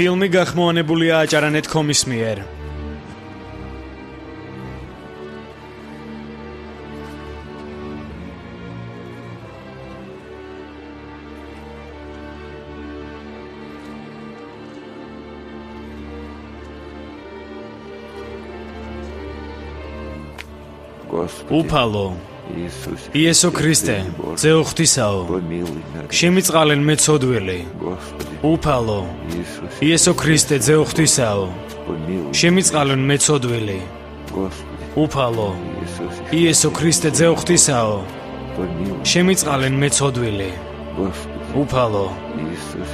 ფილმი გახმოვანებულია აჭარანეტ.com-ის მიერ. უფალო იესო ქრისტე ძეო ღვთისაო შემიწყალენ მეცოდვილი უფალო იესო ქრისტე ძეო ღვთისაო შემიწყალენ მეცოდვილი უფალო იესო ქრისტე ძეო ღვთისაო შემიწყალენ მეცოდვილი უფალო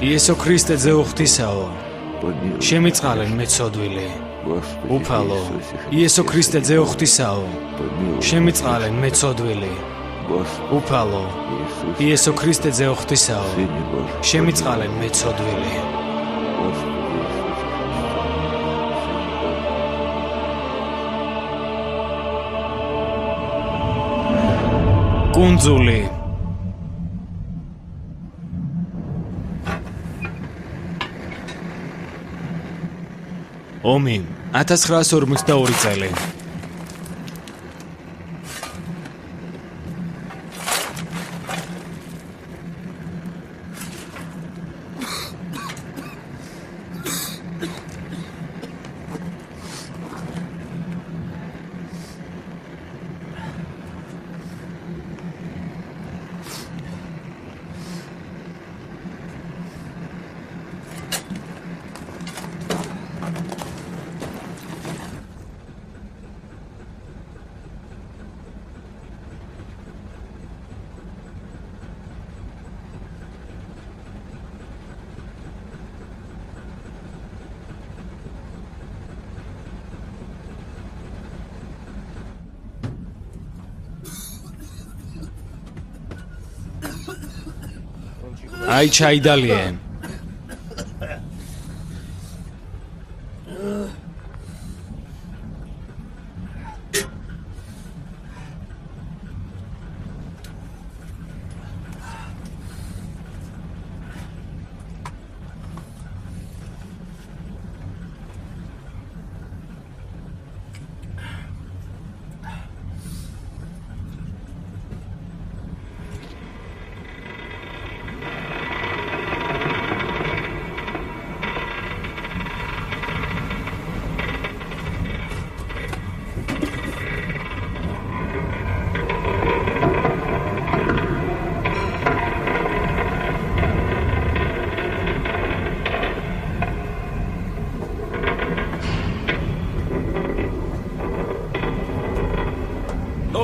იესო ქრისტე ძეო ღვთისაო შემიწყალენ მეცოდვილი უფალო იესო ქრისტე ძეო ღვთისაო შემიწყალენ მეცოდვილი უფალო იესო ქრისტე ძეო ღვთისაო შემიწყალენ მეცოდვილი კუნძული ომი 1942 წელი აი ჩაიდალიე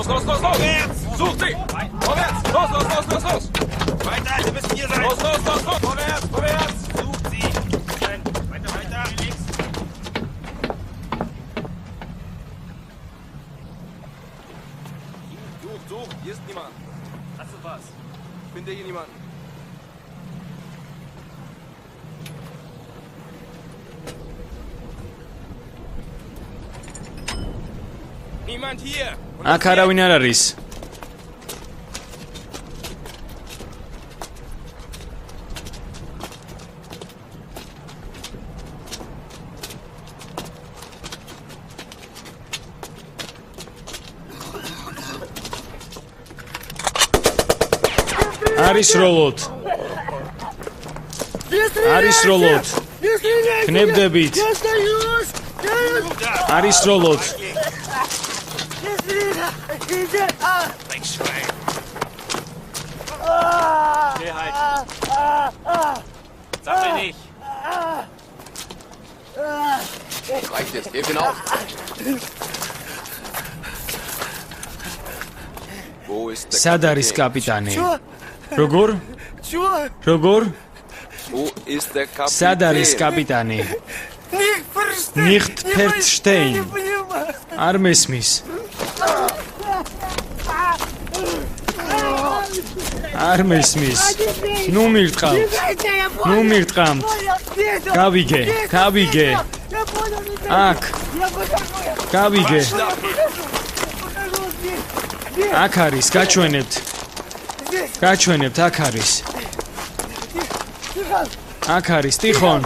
Los! Vorwärts! Such sie! Vorwärts! Los! Weiter, wir müssen hier sein! Los! Vorwärts! Sucht sie! Weiter! Links! Such! Hier ist niemand! Hast du was? Ich finde hier niemanden. Niemand hier! აქ არავინ არ არის. არის როლოთ. ქნებდებით. არის როლოთ. Stillheit! Sammel nicht! Reicht jetzt, gib ihn auf! Wo ist der Sad არის კაპიტანი? როგორ? Wo ist der Kapitän? Sad არის კაპიტანი? Nicht verstehen. არ მესმის. არ მესმის. ნუ მირტყამთ. გავიგე. აქ. გავიგე. აქ არის, გაჩვენებთ, აქ არის. აქ არის, ტიხონ.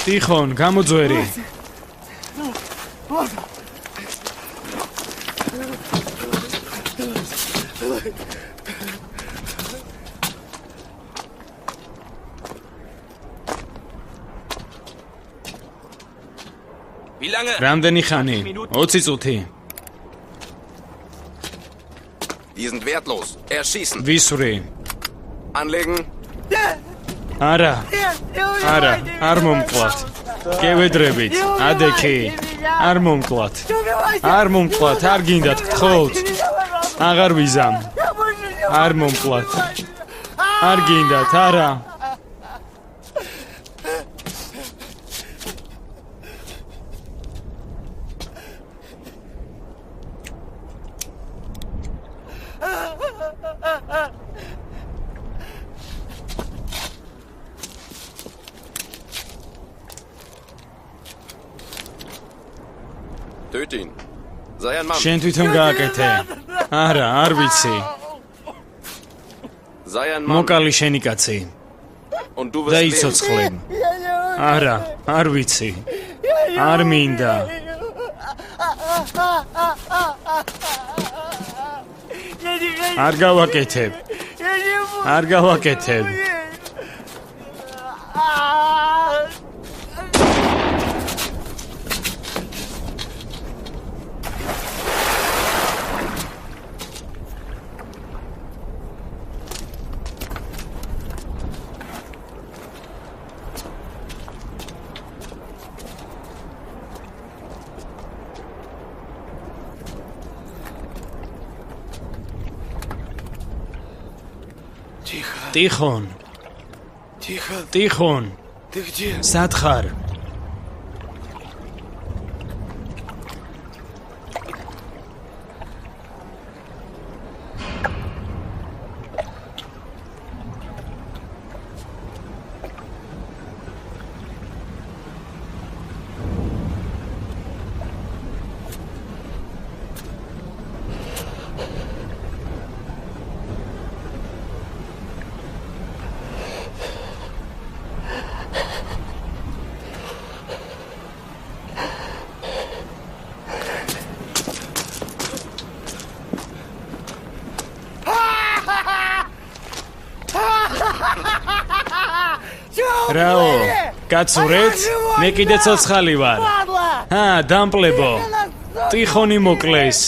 ტიხონ, გამოძვერი. Wie lange? რამდენი ხანი? 20 წუთი. Die sind wertlos. Erschießen. ვისვრი. Anlegen. არა. არა, არ მომკლათ. გევედრებით. ადექი. არ მომკლათ. არ მომკლათ, არ გინდათ გთხოვთ. აღარ ვიზამ. არ მომკლათ. არ გინდათ, არა. Töt ihn. Sei ein Mann. შენ თვითონ გააკეთე. არა, არ ვიცი. Sei ein Mann. მოკალი შენი კაცი. Und du და wirst leben. იცოცხლე. არა, არ ვიცი. არ მინდა. არ გავაკეთებ. არ გავაკეთებ. ტიხონ. ტიხონ. სად ხარ? რაო, კაცურეთ, მე კიდე ცოცხალი ვარ. დამპლებო. ტიხონი მოკლეს.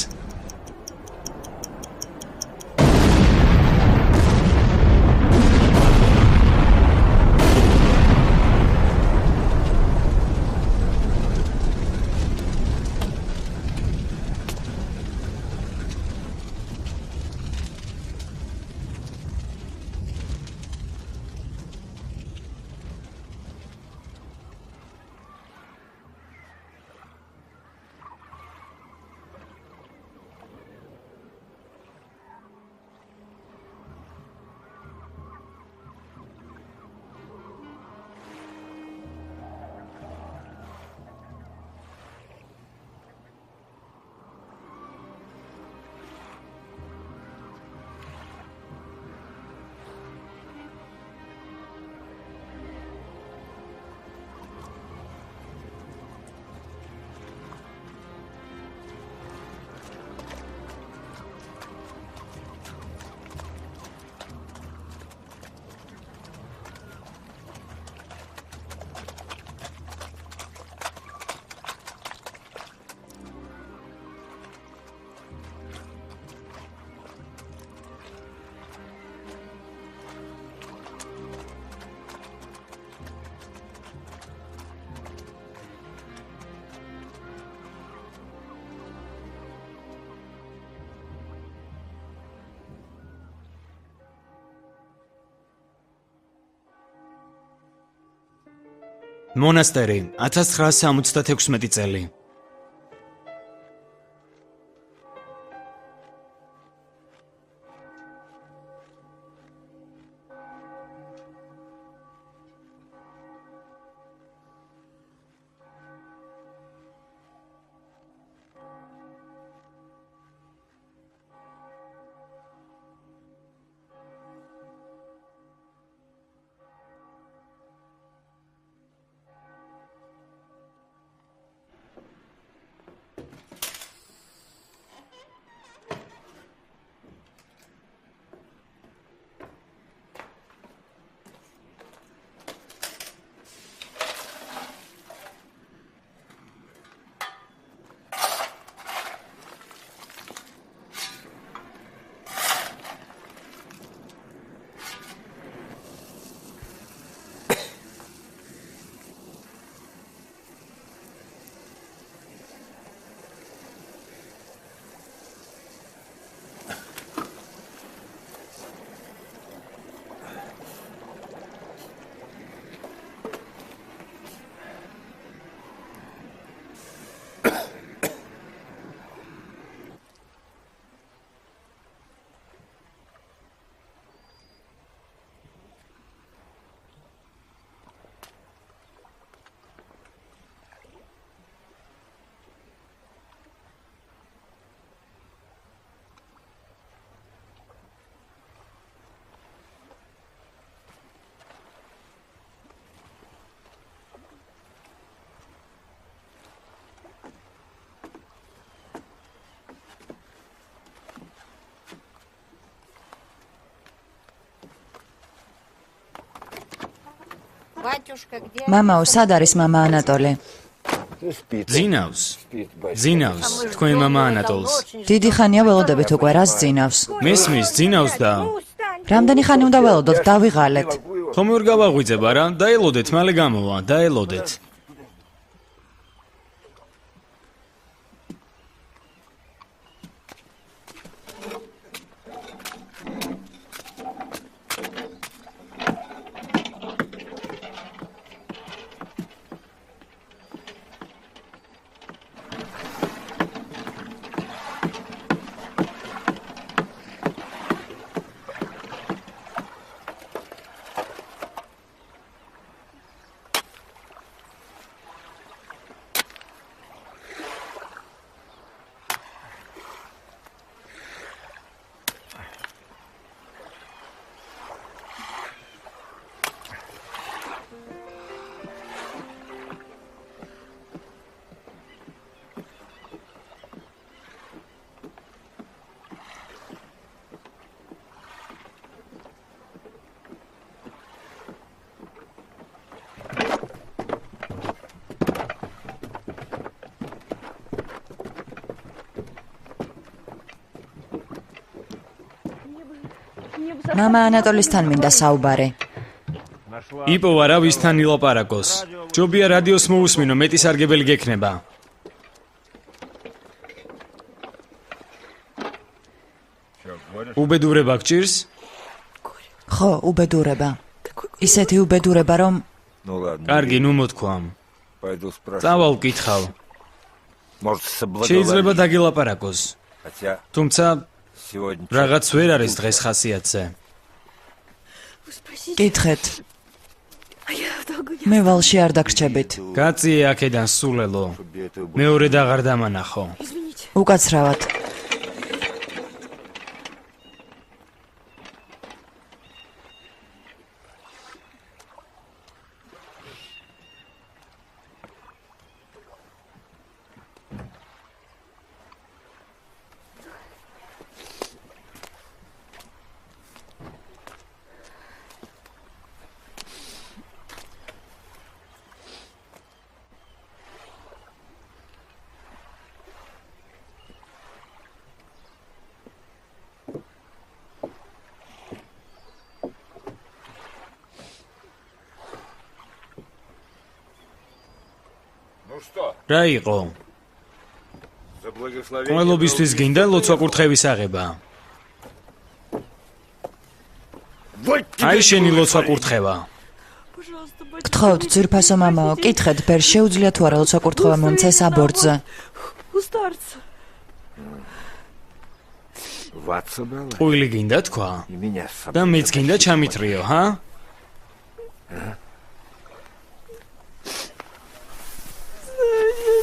მონასტერი 1976 წელი. მამაო, სად არის მამა ანატოლი? ძინავს. ძინავს, თქვენ მამა ანატოლს. დიდი ხანია ველოდებით უკვე, რას ძინავს? მესმის, ძინავს და რამდენი ხანი უნდა ველოდოთ, დავიღალეთ. ხომ ვერ გავაღვიძებ არა? დაელოდეთ, მალე გამოვა, დაელოდეთ. მამა ანატოლისთან მინდა საუბარი. იპოვა რა ვისთან ილაპარაკოს. ჯობია რადიოს მოусმინო, მეტი სარგებელი გექნება. უბედურება გჭირს? ხო, უბედურება. ისეთი უბედურება, რომ კარგი, ნუ მოთქვამ. წავალ ვკითხავ. შეიძლება დაგილაპარაკოს. თუმცა რაღაც ვერ არის დღეს ხასიათზე. კითხეთ. მე ვალში არ დაგრჩებით. გაწიე აქედან სულელო. მეორედ აღარ დამანახო. უკაცრავად. რა იყო? ყველობისთვის გინდა ლოცვა-კურთხევის აღება. აი შენი ლოცვა-კურთხევა. გთხოვთ, ძვირფასო მამაო, კითხეთ, ბერ შეუძლია თუ არა ლოცვა-კურთხევა მომცეს აბორტზე. ყույლი გინდა თქვა? და მეც გინდა ჩამითრიო, ჰა?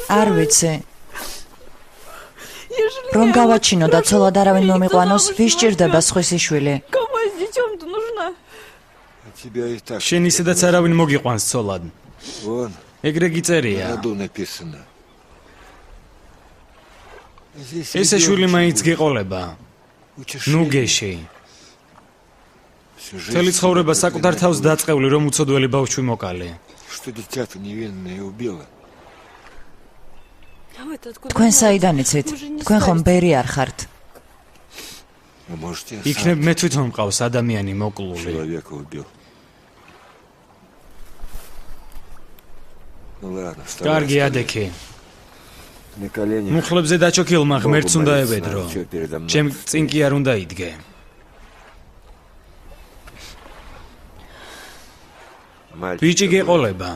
არ ვიცი. რომ გავაჩინო და ცოლად არავინ მომიყვანოს, ვის ჭირდება სხვისი შვილი? შენ ისედაც არავინ მოგიყვანს ცოლად. ეგრე გიწერია. ესე შვილი მაინც გეყოლება. ნუ გეში. მთელი ცხოვრება საკუთარ თავს დაწყევლი, რომ უცოდველი ბავშვი მოკალე. თქვენ საიდან იცით? თქვენ ხომ ბერი არ ხართ? იქნებ მე თვითონ მყავს ადამიანი მოკლული. კარგი ადექი. მუხლებზე დაჩოქილმა ღმერთს უნდა ევედრო. ჩემ წინ კი არ უნდა იდგე. ბიჭი გეყოლება.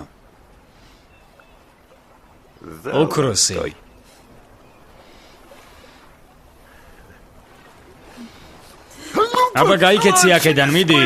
ოქროსი. აბა გაიქეცი აქედან, მიდი.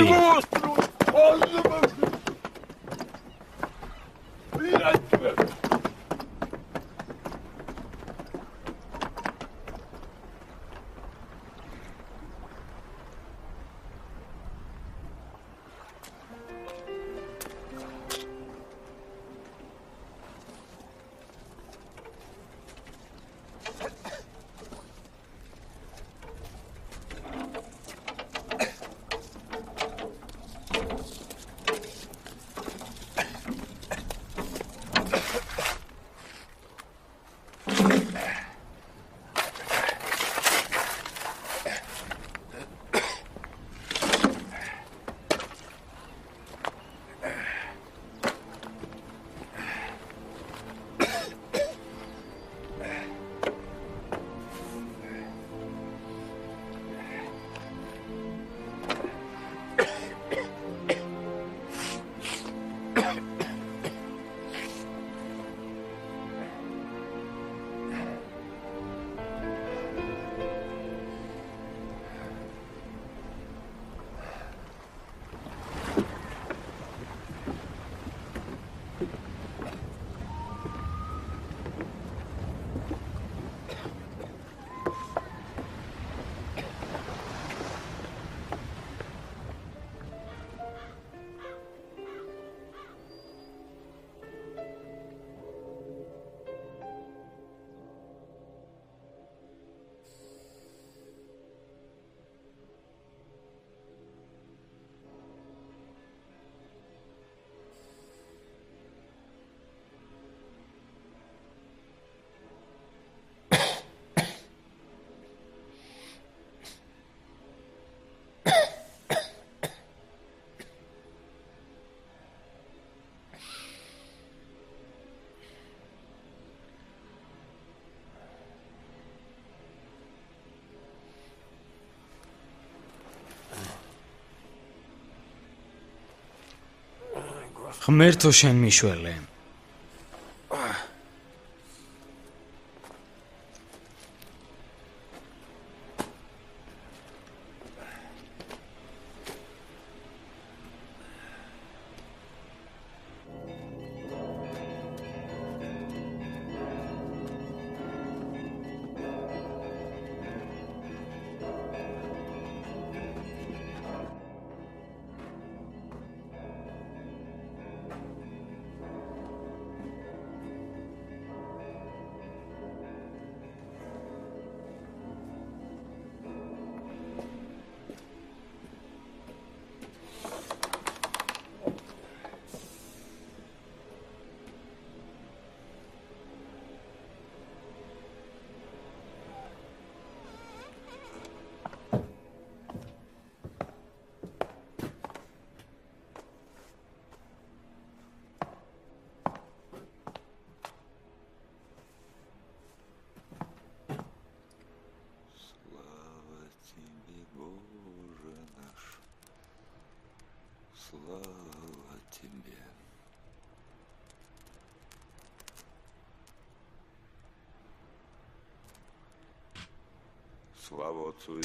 ღმერთო შენ მიშველე.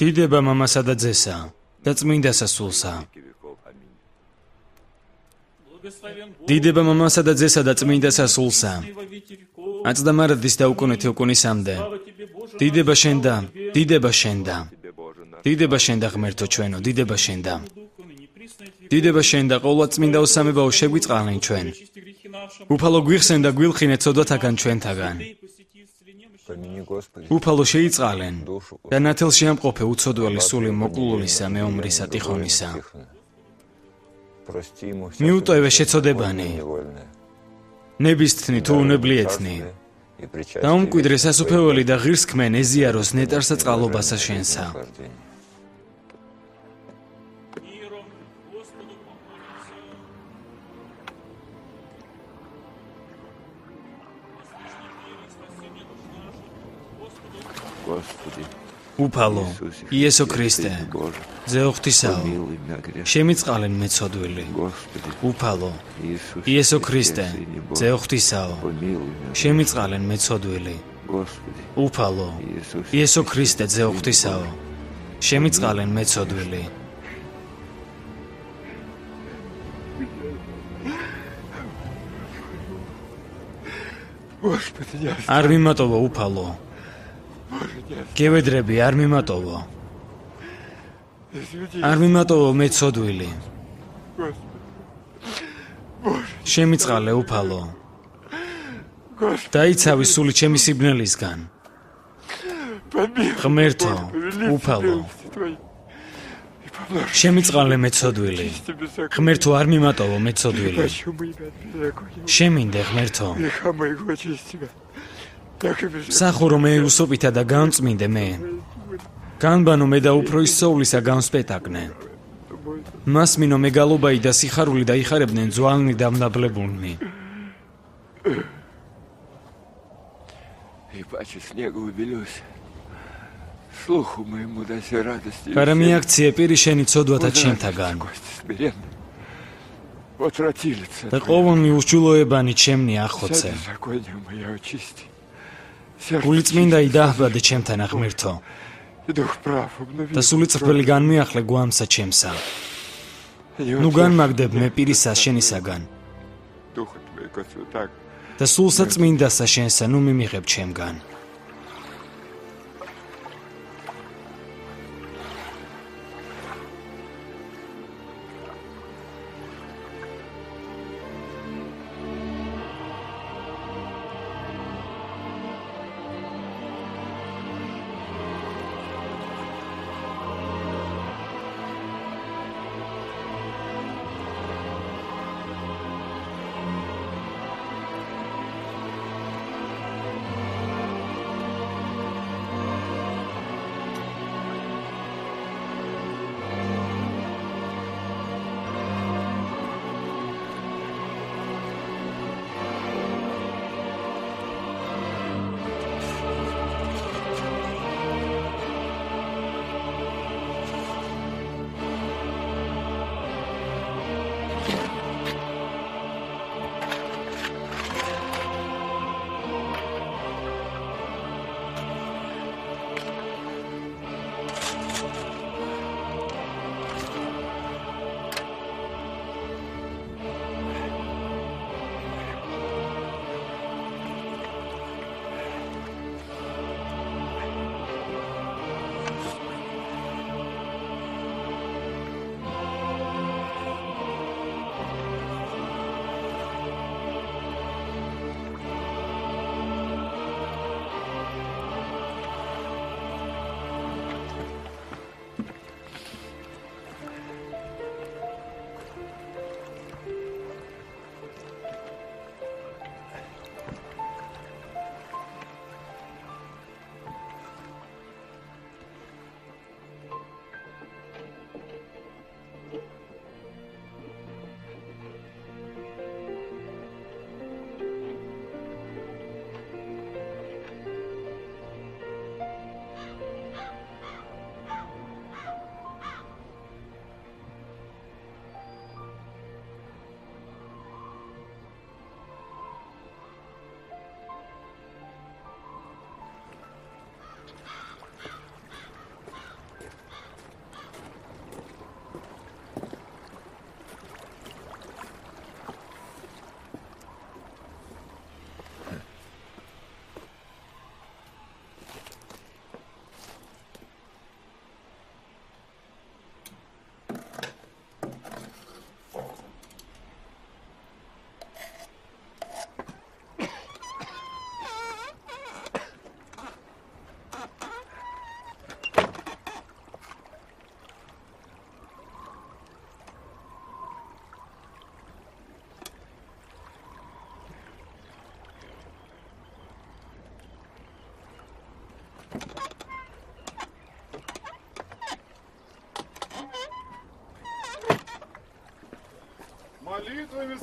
დიდება მამასა და ძესა და წმინდასა სულსა. დიდება მამასა და ძესა და წმინდასა სულსა. აწდამარადის და უკუნეთი უკუნისამდე. დიდება შენდა, დიდება შენდა. დიდება შენდა ღმერთო ჩვენო, დიდება შენდა. დიდება შენდა ყოვლადწმინდა ოსამებაო შეგვიწყალენ ჩვენ. უფალო გვიხსენ და გვილხინეთ ცოდვათაგან ჩვენთაგან. უფალო შეიწყალენ და ნათელში ამყოფე უცოდველი სული მოკლულისა მეომრისა ტიხონისა. მიუტოვე შეცოდებანი, ნებისთნი თუ უნებლიეთნი და უმკვიდრე სასუფეველი და ღირსქმენ ეზიაროს ნეტარსა წყალობასა შენსა. უფალო, იესო ქრისტე, ძეოღვთისაო, შემიწყალენ მეცოდვილი. უფალო, იესო ქრისტე, ძეოღვთისაო, შემიწყალენ მეცოდვილი. უფალო, იესო ქრისტე, ძეოღვთისაო, შემიწყალენ მეცოდვილი. არ მიმატოვო უფალო. გევედრები არ მიმატოვო. არ მიმატოვო მეცოდვილი. შემიწყალე უფალო. დაიცავი სული ჩემი სიბნელისგან. ღმერთო, უფალო. შემიწყალე მეცოდვილი. ღმერთო არ მიმატოვო მეცოდვილი. შემინდე ღმერთო. სახურო მე უსოპითა და განწმინდე მე. განბანო მე და უფრო ისწავლისა განსპეტაკნე. მასმინო მეგალობაი და სიხარული დაიხარებდნენ ძვალნი დამნაბლებულნი. არა მიაქციე პირი შენი ცოდვათა ჩემთაგან. და ყოვლნი უსჯულოებანი ჩემნი ახოცე. გული წმინდაი დააბადე ჩემთან ღმერთო. და სული წრფელი განმიახლე გვამსა ჩემსა. ნუ განმაგდებ მე პირისა შენისაგან. და სულსა წმინდასა შენსა ნუ მიმიღებ ჩემგან.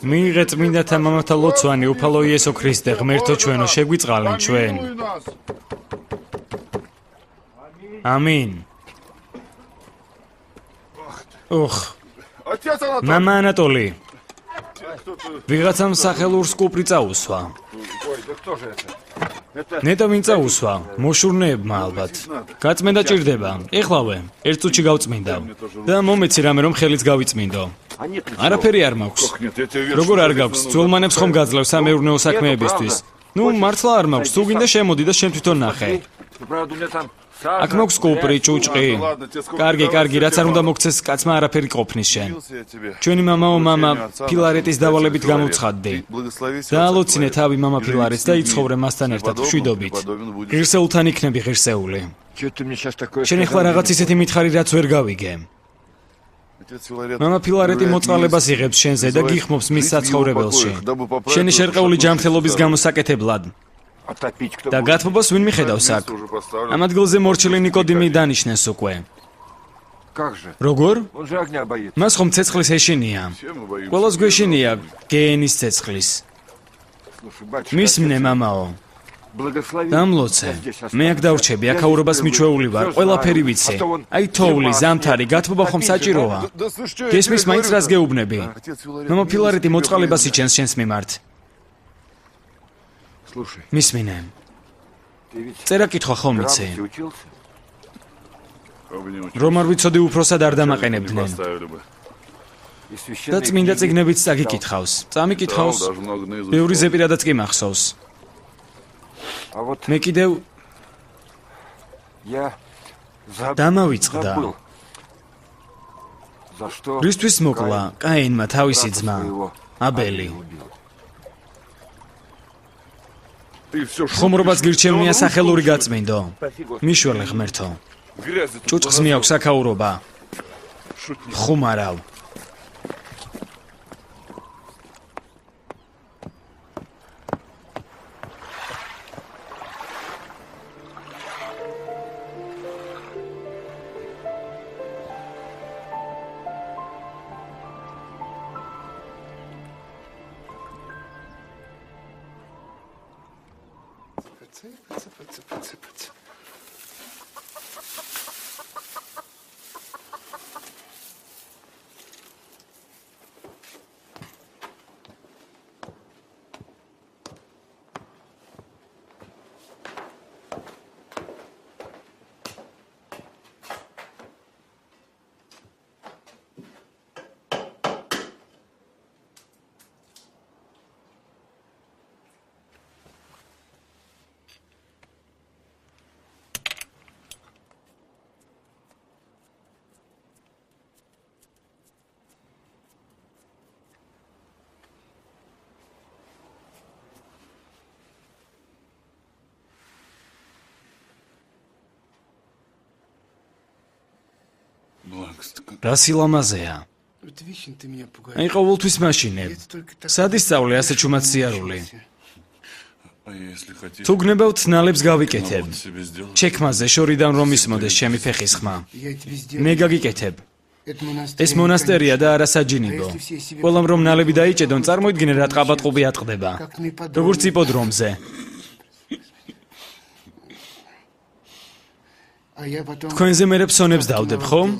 მიიღე წმინდათა მამათა ლოცვანი, უფალო იესო ქრისტე, ღმერთო ჩვენო, შეგვიწყალენ ჩვენ. ამინ. მამა ანატოლი. ვიღაცამ სახელურს კუპრი წაუსვა. ნეტა ვინ წაუსვა? მოშურნეებმა ალბათ. გაწმენდა ჭირდება. ეხლავე, ერთ წუთში გავწმინდავ. და მომეცი რამე რომ ხელიც გავიწმინდო. არაფერი არ მაქვს. როგორ არ გაქვს? ძველმანებს ხომ გაძლევს სამეურნეო საქმეებისთვის? ნუ მართლა არ მაქვს. თუ გინდა შემოდი და შენ თვითონ ნახე. აქ მაქვს კუპრი, ჭუჭყი. კარგი, რაც არ უნდა მოგცეს კაცმა არაფერი ყოფნის შენ. ჩვენი მამაო მამა ფილარეტის დავალებით გამოვცხადდი. დაალოცინე თავი მამა ფილარეტს და იცხოვრე მასთან ერთად მშვიდობით. ღირსეულთან იქნები ღირსეული. შენ ახლა რაღაც ისეთი მითხარი, რაც ვერ გავიგე. მამა ფილარეტი მოწყალებას იღებს შენზე და გიხმობს მის საცხოვრებელში. შენი შერყეული ჯანმრთელობის გამოსაკეთებლად. და გათბობას ვინ მიხედავს აქ? ამ ადგილზე მორჩილი ნიკოდიმი დანიშნეს უკვე. როგორ? მას ხომ ცეცხლის ეშინია. ყველას გვეშინია გენის ცეცხლის. მისმნე მამაო. დამლოცე. მე აქ დავრჩები, აქაურობას მიჩვეული ვარ, ყველაფერი ვიცი. აი თოვლი, ზამთარი, გათბობა ხომ საჭიროა? გესმის მაინც რას გეუბნები? მამა ფილარეტი მოწყალებას იჩენს შენს მიმართ. მისმინე. წერა კითხვა ხომ იცი? რომ არ ვიცოდი უფროსად არ დამაყენებდნენ. და წმინდა წიგნებიც წაგიკითხავს. წამიკითხავს. ბევრი ზეპირადაც კი მახსოვს. მე კიდევ დამავიწყდა. რისთვის მოკლა კაინმა თავისი ძმა აბელი? ხომრობას გირჩევნია სახელური გაწმინდო. მიშველე ღმერთო. ჭუჭყს მიაქვს აქაურობა. ხუმარავ. რა სილამაზეა. აი ყოველთვის მაშინებ. სად ისწავლე ასე ჩუმად სიარული? თუ გნებავთ ნალებს გავიკეთებ. ჩექმაზე შორიდან რომ ისმოდეს ჩემი ფეხის ხმა. მე გაგიკეთებ. ეს მონასტერია და არა საჯინიბო. ყველამ რომ ნალები დაიჭედონ, წარმოიდგინე რა ტყაბატყუბი ატყდება. როგორც იპოდრომზე. თქვენზე მერე ფსონებს დავდებ, ხომ?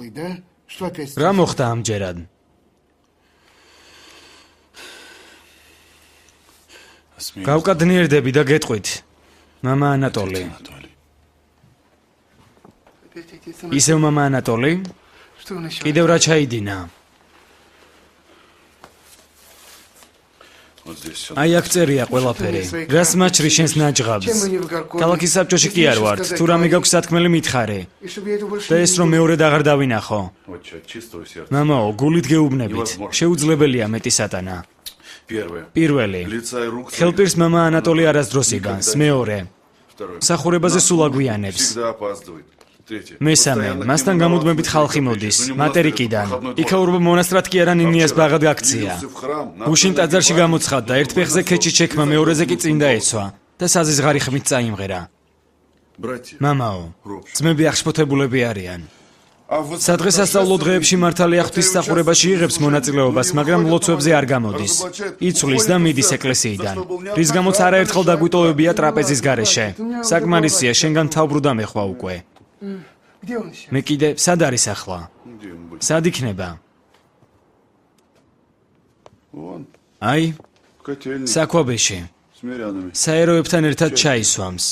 რა მოხდა ამჯერად? გავკადნიერდები და გეტყვით. მამა ანატოლი. ისევ მამა ანატოლი? კიდევ რა ჩაიდინა? აი აქ წერია ყველაფერი. რას მაჩრი შენს ნაჯღაბს? ქალაქის საბჭოში კი არ ვართ. თუ რამე გაქვს სათქმელი მითხარე. და ეს რომ მეორედ აღარ დავინახო. მამაო, გულით გეუბნებით. შეუძლებელია მეტი სატანა. პირველი. ხელპირს მამა ანატოლი არასდროს იგანს. მეორე. მსახურებაზე სულ აგვიანებს. მესამე, მასთან გამუდმებით ხალხი მოდის, მატერიკიდან. იქაურობა მონასტრად კი არა ნინიას ბაღად გაქცია. გუშინ ტაძარში გამოცხადდა, ერთ ფეხზე ქეჩი ჩექმა, მეორეზე კი წინ დაეცვა და საზიზღარი ხმით წაიმღერა. მამაო, ძმები აღშფოთებულები არიან. სადღესასწაულო დღეებში მართალია ღვთისმსახურებაში იღებს მონაწილეობას, მაგრამ ლოცვებზე არ გამოდის. იცვლის და მიდის ეკლესიიდან. რის გამოც არაერთხელ დაგვიტოვებია ტრაპეზის გარეშე. საკმარისია, შენგან თავბრუდა მეხვა უკვე. მე კიდე სად არის ახლა? სად იქნება? აი, საქვაბეში. საეროებთან ერთად ჩაისვამს.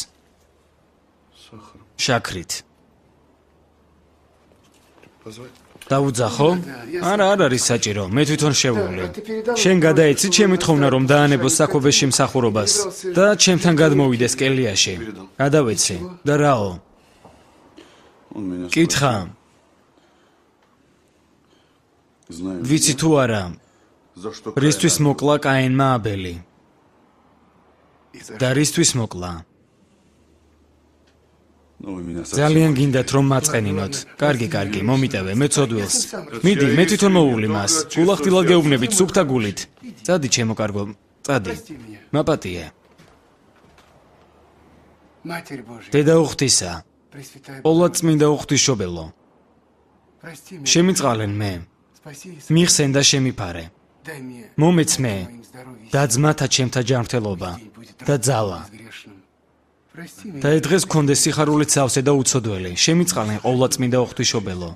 შაქრით. დაუძახო? არა, არ არის საჭირო, მე თვითონ შევული. შენ გადაეცი ჩემი თხოვნა რომ დაანებოს საქვაბეში მსახურობას და ჩემთან გადმოვიდეს კელიაში. გადავეცი და რაო? კითხა. ვიცი თუ არა, რისთვის მოკლა კაინმა აბელი? და რისთვის მოკლა? ძალიან გინდათ რომ მაწყენინოთ. კარგი, მომიტევე, მე ცოდვილს. მიდი, მე თვითონ მოვული მას. გულახდილად გეუბნებით სუფთა გულით. წადი, ჩემო კარგო, წადი. მაპატიე. დედა უღვთისა, ყოვლადწმინდა უღვთისმშობელო. შემიწყალენ მე. მიხსენ და შემიფარე. მომეც მე და ძმათა ჩემთა ჯანმრთელობა და ძალა. და დღეს გქონდეს სიხარულით სავსე და უცოდველი. შემიწყალენ ყოვლადწმინდა უღვთისმშობელო.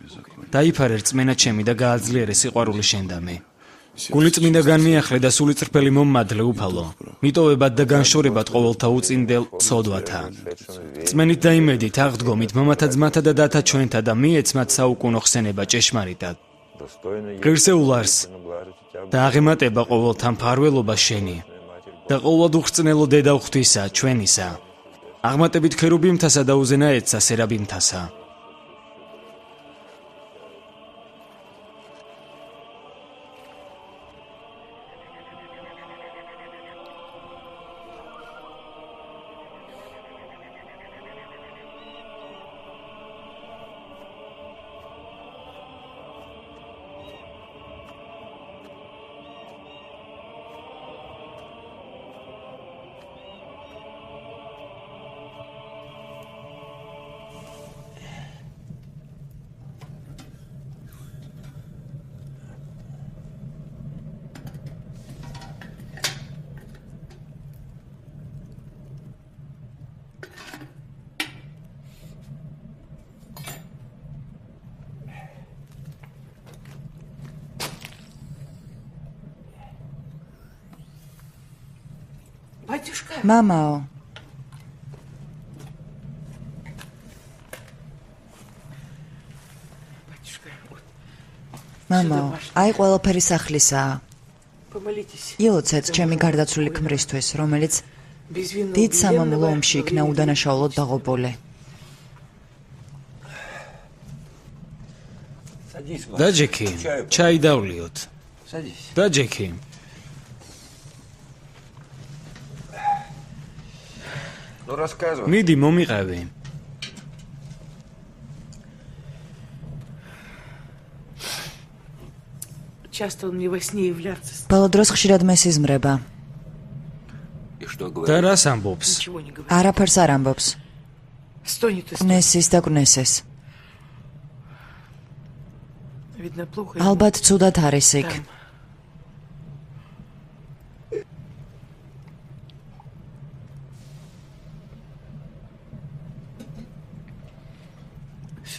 დაიფარე რწმენა ჩემი და გააძლიერე სიყვარული შენდამე. გულიწმინდა განმიახლე და სულიწრფელი მომმადლე უფალო. მიტოვებად და განშორებად ყოველთა უწინდელ ცოდვათა. რწმენით და იმედით აღდგომით მამათა ძმათა და დათა ჩვენთა და მიეც მათ საუკუნო ხსენება ჭეშმარიტად. ღირსეულარს და აღემატება ყოველთა მფარველობა შენი და ყოვლად უხრწნელო დედა უღვთისა ჩვენისა. აღმატებით ქერუბიმთასა და უზენაეთსა სერაბიმთასა. მამაო. მამაო, აი ყველაფერი სახლისაა. ილოცეთ ჩემი გარდაცვლილი ქმრისთვის, რომელიც დიდ სამამულო ომში იქნა უდანაშაულოდ დაღუპული. დაჯექი, ჩაი დავლიოთ. დაჯექი. მიდი მომიყევი. ბოლო დროს ხშირად მესიზმრება. და რას ამბობს? არაფერს არ ამბობს. კნესის და კნესეს. ალბათ ცუდად არის იქ.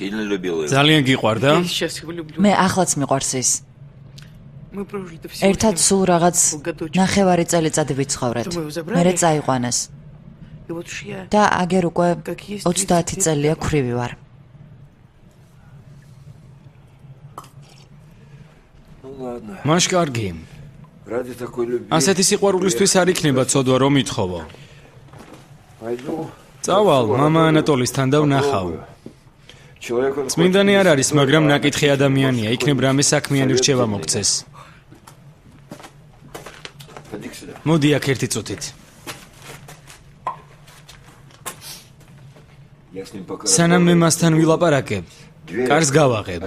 ძალიან გიყვარდა? მე ახლაც მიყვარს ის. ერთად სულ რაღაც ნახევარი წელიწადი ვიცხოვრეთ. მერე წაიყვანეს. და აგერ უკვე 30 წელია ქვრივი ვარ. მაშ კარგი. ასეთი სიყვარულისთვის არ იქნება ცოდვა რომ ითხოვო. წავალ მამა ანატოლისთან და ვნახავ. წმინდანი არ არის, მაგრამ ნაკითხი ადამიანია, იქნებ რამე საქმიანი რჩევა მოგცეს. მოდი აქ ერთი წუთით. სანამ მე მასთან ვილაპარაკებ, კარს გავაღებ.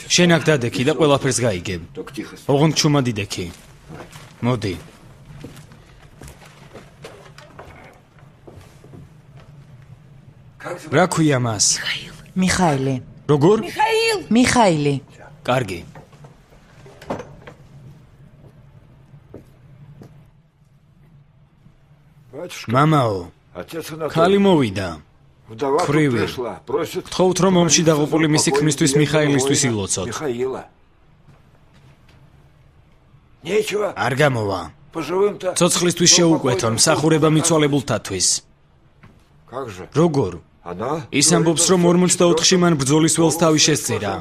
შენ აქ დადექი და ყველაფერს გაიგებ. ოღონდ ჩუმად იდექი. მოდი. რა ქვია მას? მიხაილი. როგორ? მიხაილი. კარგი. მამაო, ქალი მოვიდა. Кривый. გთხოვთ რომ ომში დაღუპული მისი ქმრისთვის მიხაილისთვის ილოცოთ. არ გამოვა. ცოცხლისთვის შეუკვეთონ მსახურება მიცვალებულთათვის. როგორ? ის ამბობს რომ 44-ში მან ბრძოლის ველს თავი შესწირა.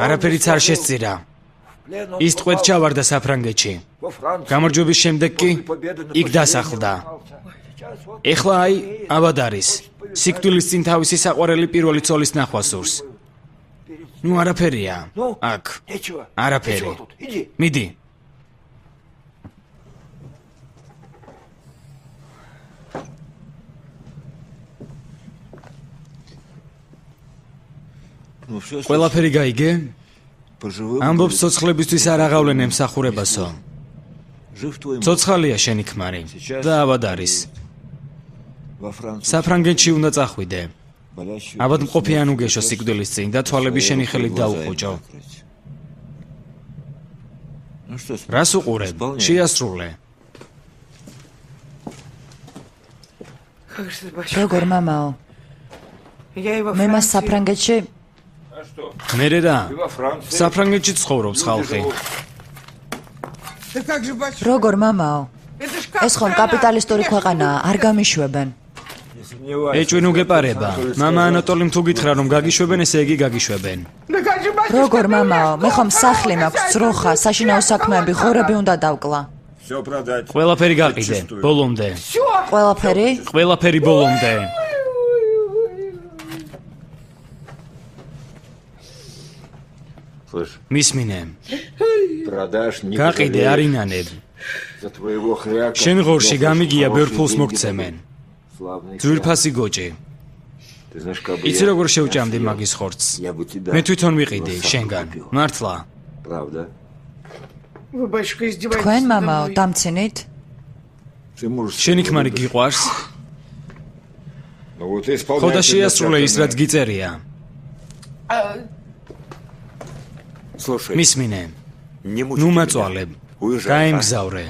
არაფერიც არ შესწირა. ის ტყვედ ჩავარდა საფრანგეთში. გამარჯვების შემდეგ კი იქ დასახლდა. ეხლა აი ავად არის. სიკვდილის წინ თავისი საყვარელი პირველი ცოლის ნახვა სურს. ნუ არაფერია. აქ. არაფერი. მიდი. ყველაფერი გაიგე? ამბობს ცოცხლებისთვის არ აღავლენ ემსახურებასო. ცოცხალია შენი ქმარი და ავად არის. საფრანგეთში უნდა წახვიდე. აბად მყოფი ან უგეშო სიკვდილის წინ და თვალები შენი ხელით დაუყუჭო. რას უყურებ? შეასრულე. როგორ მამაო? მე მას საფრანგეთში მერე რა? საფრანგეთში ცხოვრობს ხალხი. როგორ მამაო? ეს ხომ კაპიტალისტური ქვეყანაა, არ გამიშვებენ. ეჭვი უგეპარება. მამა ანატოლიმ თუ გითხრა რომ გაგიშვებენ, ესე იგი გაგიშვებენ. როგორ მამაო? მე ხომ სახლი მაქვს, ძროხა, საშინაო საქმეები, ღორები უნდა დავკლა. ყველაფერი გაყიდე, ბოლომდე. ყველაფერი? ყველაფერი ბოლომდე. მისმინე. გაყიდე არინანებ. შენ ღორში გამიგია ბევრ ფულს მოგცემენ. ძვირფასი გოჭი. იცი როგორ შევჭამდი მაგის ხორცს? მე თვითონ ვიყიდი შენგან. მართლა. თქვენ მამაო, დამცინით? შენი ქმარი გიყვარს? ხო და შეასრულე ის რაც გიწერია. მისმინე. ნუ მაწვალებ. გაემგზავრე.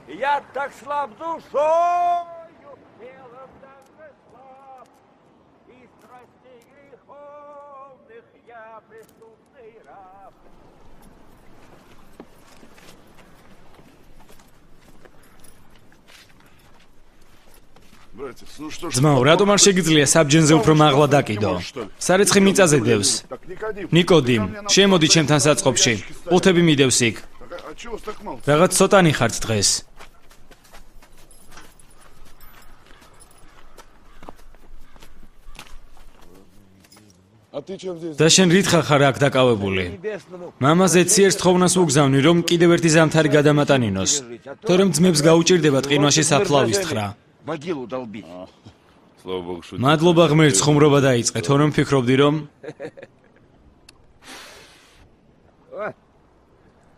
Я так слаб душою, телом также слаб, и страстей греховных я преступный раб. ძმაო, რატომ არ შეგიძლია საბჯენზე უფრო მაღლა დაკიდო? სარეცხი მიწაზე დევს. ნიკოდიმ, შემოდი ჩემთან საწყობში. ყუთები მიდევს იქ. რაღაც ცოტანი ხართ დღეს. და შენ რითხა ხარ აქ დაკავებული? მამაზე ციერს თხოვნას უგზავნი, რომ კიდევ ერთი ზამთარი გადამატანინოს. თორემ ძმებს გაუჭირდება ტყინვაში საფლავის თხრა. მადლობა ღმერთს, ხუმრობა დაიწყე, თორემ ფიქრობდი რომ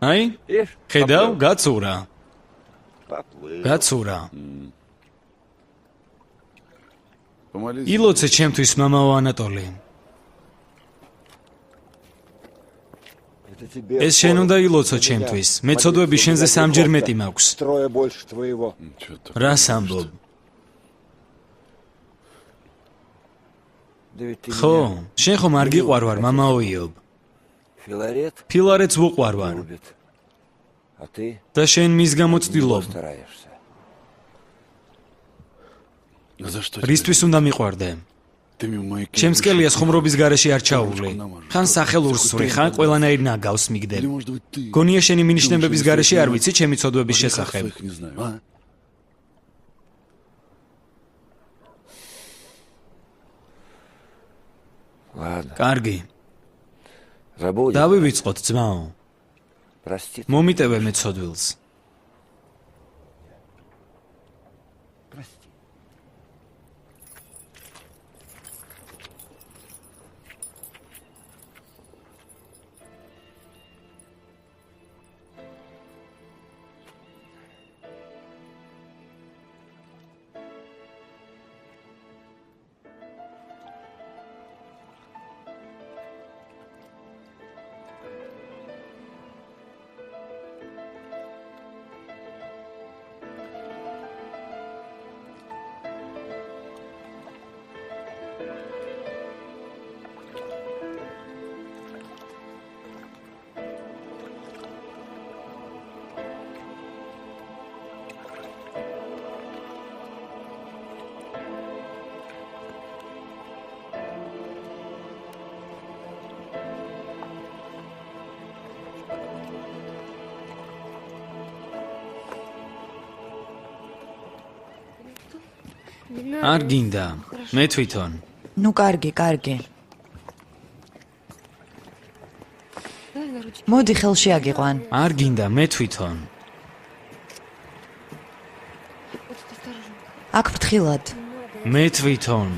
აი, ხედავ, გაცურა. გაცურა. ილოცე ჩემთვის მამაო ანატოლი. ეს შენ უნდა ილოცო ჩემთვის. მეცოდვები შენზე სამჯერ მეტი მაქვს. რას ამბობ? ხო, შენ ხომ არ გიყვარ ვარ, მამაო იობ. Филарет ფილარეთს ვუყვარ ვარ любит. А ты და შენ მის გამო ცდილობ. стараешься. За что? რისთვის უნდა მიყვარდე? Ты мне мои ჩემს კელიას ხუმრობის გარეშე არ ჩაუვლი. ხან სახელურს სვრი, ხან ყველანაირ ნაგავს მიგდებ. Или, может быть, ты? გონია შენი მინიშნებების გარეშე არ ვიცი ჩემი ცოდვების Грехах შესახებ. своих не знаю, а? Ладно, კარგი, забудем. დავივიწყოთ ძმაო. Прости. მომიტევე მე ცოდვილს. Прости. არ გინდა, მე თვითონ. ნუ კარგი, კარგი. მოდი ხელში აგიყვან. არ გინდა, მე თვითონ. აქ ფრთხილად. მე თვითონ.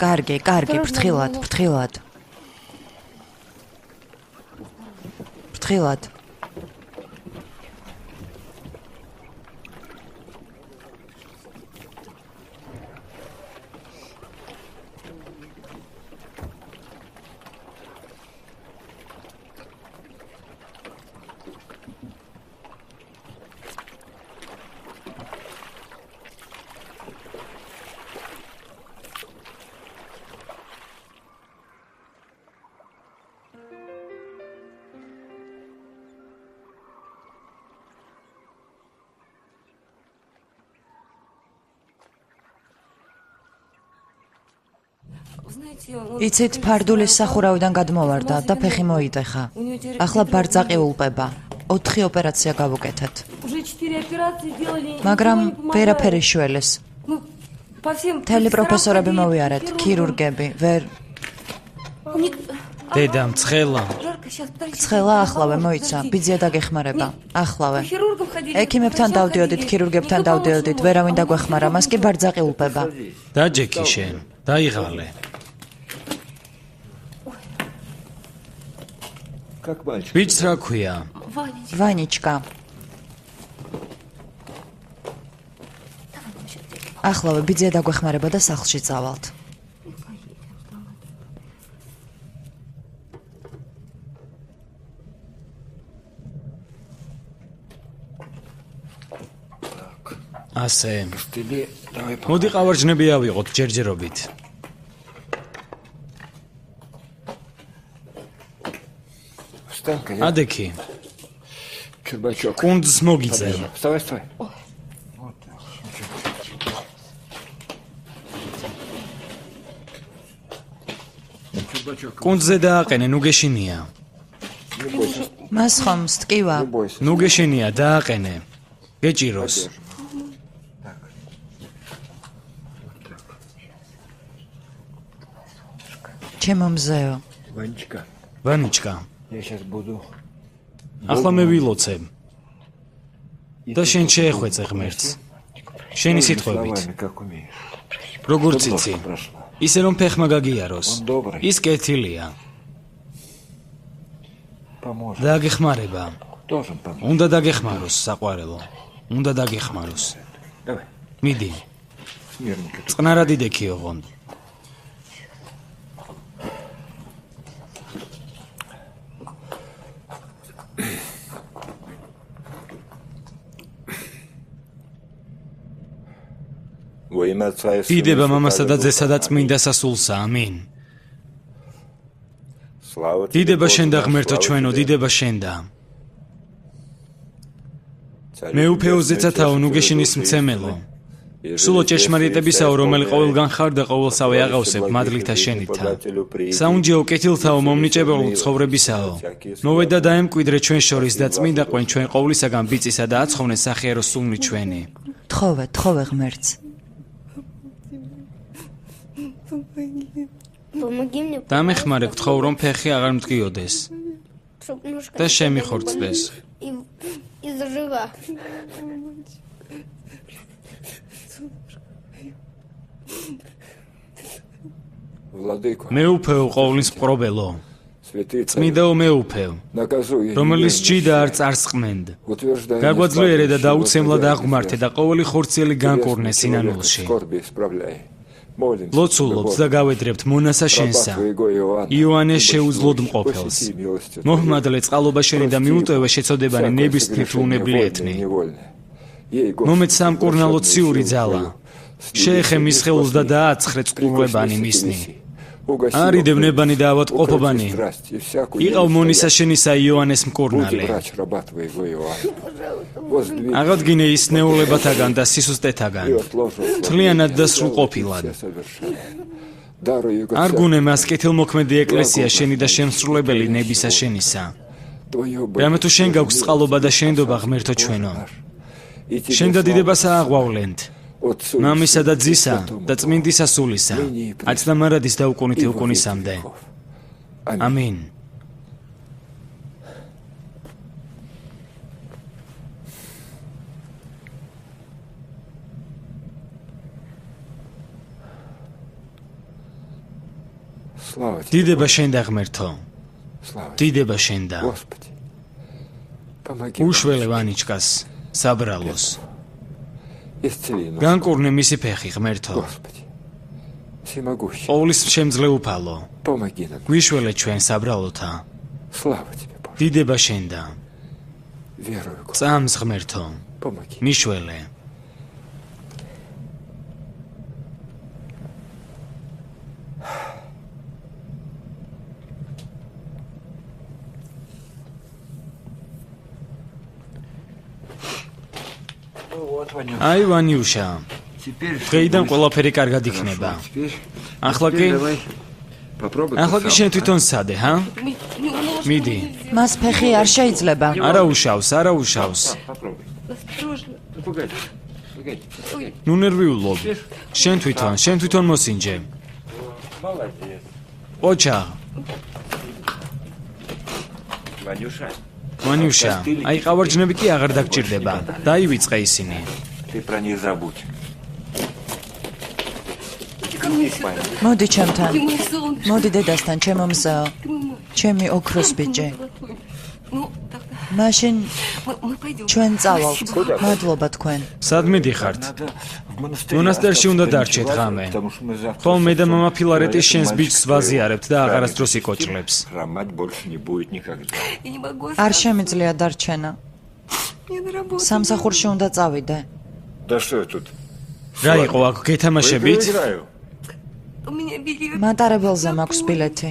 კარგი, კარგი, ფრთხილად, ფრთხილად. ფრთხილად. იცით, ფარდულის სახურავიდან გადმოვარდა და ფეხი მოიტეხა. ახლა ბარძაყი ულპება. 4 ოპერაცია გავუკეთეთ. მაგრამ ვერაფერი შველეს. მთელი პროფესორები მოვიარეთ, ქირურგები, ვერ დედა, მცხელა. ცხელა ახლავე მოიცა, ბიძია დაგეხმარება. ახლავე. ექიმებთან დავდიოდით, ქირურგებთან დავდიოდით, ვერავინ დაგვეხმარა, მას კი ბარძაყი ულპება. დაჯექი შენ, დაიღალე. Как мальчик. ბიჭს რა ქვია? ვანიჩკა. ახლავე ბიძია დაგვეხმარება და სახლში წავალთ. ასე. Костыли, давай მოდი ყავარჯნები ავიღოთ ჯერჯერობით. Встань, коня. ადექი, Чурбачок. კუნძს მოგიწევ. Вставай, вставай. Чурбачок. კუნძზე დააყენე, ნუ გეშინია. Не бойся. მას ხომ სტკივა? Не бойся. ნუ გეშინია, დააყენე. გეჭიროს. ჩემო მზეო. Ванечка, ვანიჩკა, я сейчас буду. ახლა მე ვილოცებ. და შენ შეეხვეწე ღმერთს. შენი სიტყვებით, Словами, как умеешь. როგორც იცი, Прошла. ისე რომ ფეხმა გაგიაროს. Он добрый. ის კეთილია. Поможет. დაგეხმარება. Должен помочь. უნდა дагეხმაროს საყვარელო. უნდა დაგეხმაროს. Давай. მიდი, Смирненько. წყნარად იდექი ოღონდ. Во имя Отца и Сына დიდება и მამასა და Святаго ძესა და Духа. წმინდასა სულსა. ამინ. Слава тебе, დიდება Боже შენ და наш, ღმერთო слава ჩვენო, тебе. დიდება შენ და Царь მე უფეო небесный, ზეცათაო, утешитель ნუგეშინის души მცემელო. истины. სულო И ჭეშმარიტებისაო, жизнь რომელი вся ყოველგან ხარ და ყოველსავე исполняй. აღავსებ Благих მადლითა людей შენითა. подателю приди. საუნჯეო კეთილთაო, მომნიჭებელო ცხოვრებისაო. მოვედა და ემკვიდრე ჩვენ შორის და წმინდა ყვენ ჩვენ ყოვლისაგან ბიწისა და აცხოვნე სახიერო სულნი ჩვენი. თხოვე ღმერთს. Помоги мне, დამეხმარე გთხოვ რომ ფეხი აღარ მდგიოდეს чтоб ножка და შემიხორცდეს. и зажила. Владыко, მე უფეო ყოვლის მყრობელო, святый царь, წმინდაო მე უფეო, наказуй რომელიც ჭიდა არ წარსყმენდ. утверждай გაგვაძლიერე და დაუცემლა და Господи, აღმართე და ყოველი ხორციელი განკურნე грешный человек, სინანულში. скорби исправляй. Молимся тебе, ლოცულობთ და Боже. გავედრებთ მონასა შენსა. იოანეს შეუძლოდ მყოფელს. მოჰმადლე წყალობა შენი და მიუტოვე შეწოდებანი ნებისმიერ უნებლიეთნი. მომეც სამკურნალო ციური ძალა. შეეხე მის ხელს და დააცხრე წყურვლებანი მისნი. არიდებნებანი და ავადმყოფობანი. იყავ მონისა შენისა იოანეს მკურნალე. აღადგინე ის ნეულებათაგან და სისუსტეთაგან. თლიანად და სრულყოფილად. არ გუნე მას კეთილმოქმედი ეკლესია შენი და შემსრულებელი ნებისა შენისა. რამე თუ შენ გაქვს წყალობა და შენდობა ღმერთო ჩვენო. შენ და დიდებასა აღვავლენთ. მამისა და ძისა და წმინდისა სულისა, აც და მარადის და უკუნითი უკუნისამდე. ამინ. Слава тебе, დიდება შენ და ღმერთო, слава тебе, დიდება შენ და Господи. Помоги нам, უშველე ვანიჩკას, საბრალოს. исцели нас, განკურნე მისი ფეხი ღმერთო, Господи. Всемогущий, ყოვლის შემძლეუფალო. помоги нам. გვიშველე ჩვენ საბრალოთა, Слава тебе, Боже. დიდება შენ და Верую, Господи. წამს ღმერთო, Помоги. მიშველე. Вот, Ванюш, აი ვანიუშა, теперь... დღეიდან ყველაფერი კარგად იქნება. Теперь, ახლა კი, давай, попробуй. ახლა კი შენ თვითონ სადე, ჰა? მიდი. მას ფეხი არ შეიძლება. არა უშავს, არა უშავს. Попробуй. Ну, погоди. Погоди. ნუ ნერვიულობ. შენ თვითონ მოსინჯე. Молодец. ოჩა, Ванюша, ვანიუშა, აი ყავარჯნები კი აღარ დაგჭირდება. დაივიწყე ისინი. ты про них забудь. მოდი ჩემთან. მოდი დედასთან, ჩემო მზაო. ჩემი ოქროს ბიჭი. მაშინ ჩვენ წავალთ. მადლობა თქვენ. სად მიდიხართ? Надо в монастырь. მონასტერში უნდა დარჩეთ ღამე. Потому что мы завтра... ხოლ მე და мама ფილარეტი შენს ბიჭს ვაზიარებთ და აღარასდროს იკოჭლებს. Хромать больше не будет никогда. Я не могу არ შემიძლია დარჩენა. мне на работу. სამსახურში უნდა წავიდე. Да что я тут? რა იყო აქ გეთამაშებით? Играю. У меня билет. მატარებელზე მაქვს ბილეთი.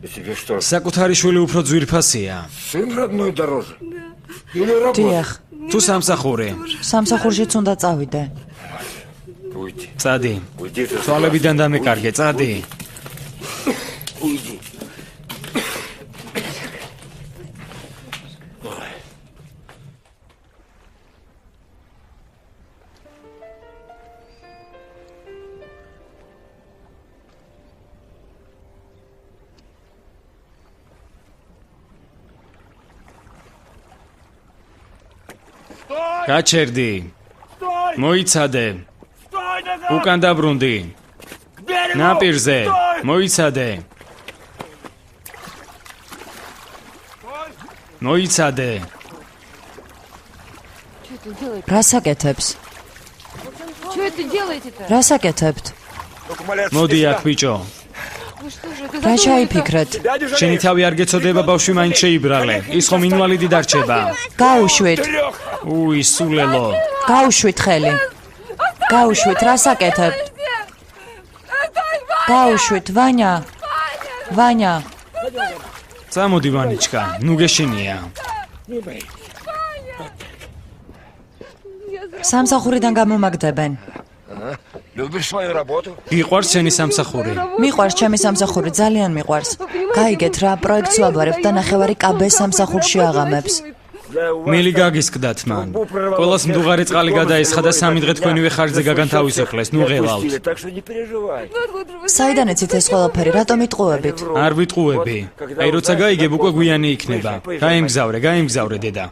И тебе что, საკუთარი შვილი უფრო ძვირფასია. сын родной дороже? Или работа? დიახ, თუ სამსახური? სამსახურშიც უნდა წავიდე. Уйди. წადი. Уйди ты. თვალებიდან დამეკარგე, წადი. Уйди. გაჩერდი. მოიცადე. უკან დაბრუნდი. ნაპირზე. მოიცადე. მოიცადე. რას აკეთებს? Что это делаете-то? რას აკეთებთ? მოდი აქ ბიჭო. Вы что же, это რა задумали-то? ჩაიფიქრეთ? შენი თავი არ გეცოდება ბავშვი მაინც შეიბრალე. ის ხომ ინვალიდი დარჩება. გაუშვით. უი, სულელო. გაუშვით ხელი. გაუშვით, რას აკეთებ? გაუშვით, ვანია. ვანია. წამოდი ვანიჩკა, ნუ გეშინია. სამსახურიდან გამომაგდებენ. Любишь свою работу? გიყვარს შენი სამსახური? მიყვარს ჩემი სამსახური, ძალიან მიყვარს. გაიგეთ რა, პროექტს ვაბარებ და ნახევარი კაბეს სამსახურში აღამებს. მილი გაგისკდათ მან. ყველას მდუღარი წყალი გადაესხა და 3 დღე თქვენივე ხარჯზე გაგანთავისუფლეს, ნუ ღელავთ. Так что не переживай. საიდან ეცით ეს ყველაფერი, რატომ იტყუებით? არ ვიტყუები. აი როცა გაიგებ უკვე გვიანი იქნება. გაიმგზავრე დედა.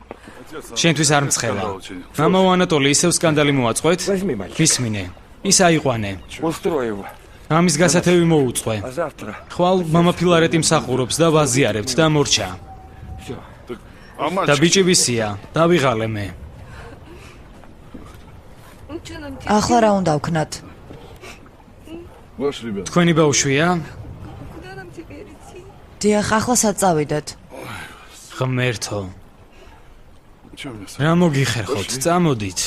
შენთვის არ მცხელა. მამაო ანატოლი ისევ სკანდალი მოაწყვეთ? მისმინე. ის აიყვანე. Устрой его. ამის გასათევი მოუწყვე. А завтра ხვალ მამა ფილარეტი მსახურობს და ვაზიარებთ და მორჩა. და ბიჭიბისია, დავიღალე მე. Ну что нам теперь? ახლა რა უნდა ვქნათ? Ваш ребят. თქვენი ბავშვია? Куда нам теперь идти? დიახ, ახლა სად წავიდეთ? ღმერთო. Чё мне с... რა მოგიხერხოთ, წამოდით.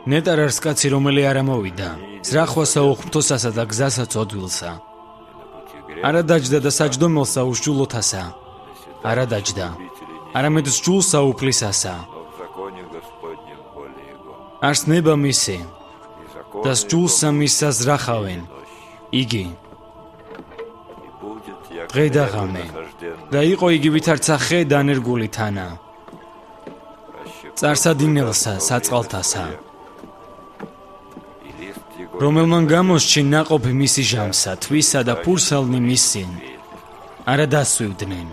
ნეტარ არის კაცი, რომელი არ ამოვიდა. ზრახვასა უხმთოსასა და გზასაც ოდვილსა. არა დაჯდა და საჯდომელსა უშჯულოთასა. არა დაჯდა. არამედ სჯულსა უფლისასა. არს ნება მისი და სჯულსა მისსა ზრახავენ. იგი დღე და ღამე და იყო იგივით არცა ხე დანერგული თანა. წარსადინელსა საწყალთასა. რომელმან გამოსჩი ნაყოფი მისი ჟამსა, თვისა და ფურსალნი მისინ, არა დასვივდნენ.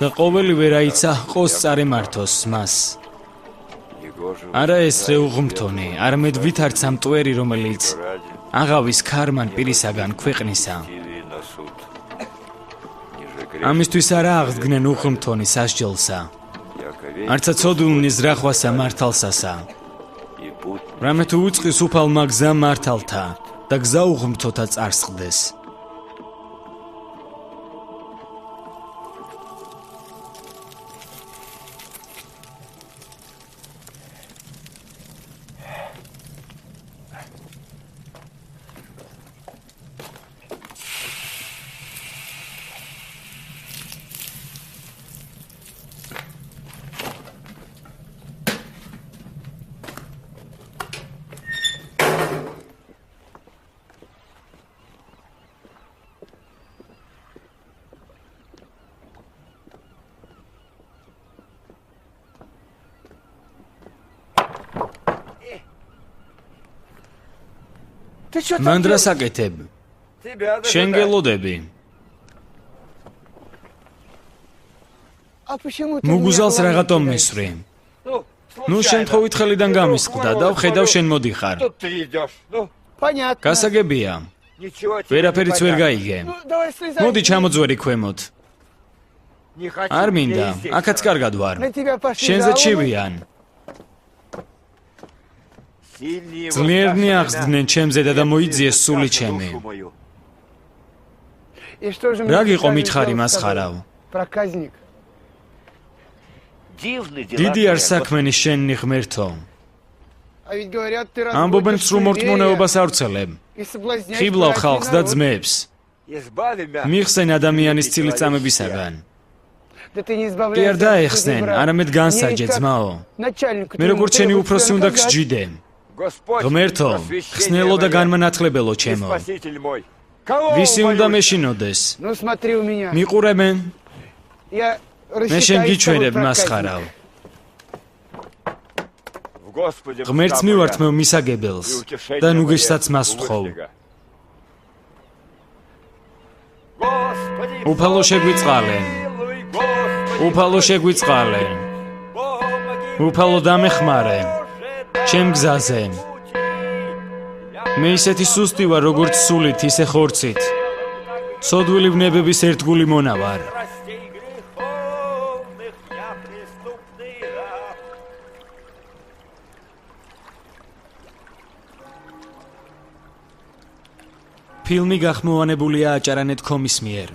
და ყოველივე რაიცა ჰყოს წარემართოს მას. არა ესრე უღმრთონი, არამედ ვითარცა მტვერი, რომელიც აღავის ქარმან პირისაგან ქვეყნისა. ამისთვის არა აღდგნენ უღმრთონი სასჯელსა, არცა ცოდულნი ზრახვასა მართალსასა. რამე თუ უწყის უფალმა გზა მართალთა და გზა უღმრთოთა წარსხდეს. მან რას აკეთებ? შენ გელოდები. მუგუზალს რაღაცომ მისვრი. ნუ შემთხვევით ხელიდან გამისყდა და ვხედავ შენ მოდიხარ. გასაგებია. ვერაფერიც ვერ გაიგე. მოდი ჩამოძვერი ქვემოთ. არ მინდა, აქაც კარგად ვარ. შენზე ჩივიან. ძლიერნი აღსდგნენ ჩემზე და მოიძიეს სული ჩემი. რა გიყო მითხარი მასხარავ? დიდი არ საქმენი შენი ღმერთო. ამბობენ სრუმორტმონეობას ავრცელებ. ხიბლავ ხალხს და ძმებს. მიხსენ ადამიანის ცილიწამებისაგან. კი არ დაეხსნენ, არამედ განსაჯე ძმაო. მე როგორც შენი უფროსი უნდა გსჯიდე. ღმერთო, ხსნელო და განმანათლებელო ჩემო. ვისი უნდა მეშინოდეს? მიყურებენ? მე შენ გიჩვენებ მასხარავ. ღმერთს მივართ მე მისაგებელს და ნუგეშსაც მას ვთხოვ. უფალო შეგვიწყალენ. უფალო შეგვიწყალენ. უფალო დამეხმარე. ჩემ გზაზე. მე ისეთი სუსტი ვარ, როგორც სულით, ისე ხორცით. ცოდვილი ვნებების ერთგული მონა ვარ. ფილმი გახმოვანებულია აჭარანეთ კომის მიერ.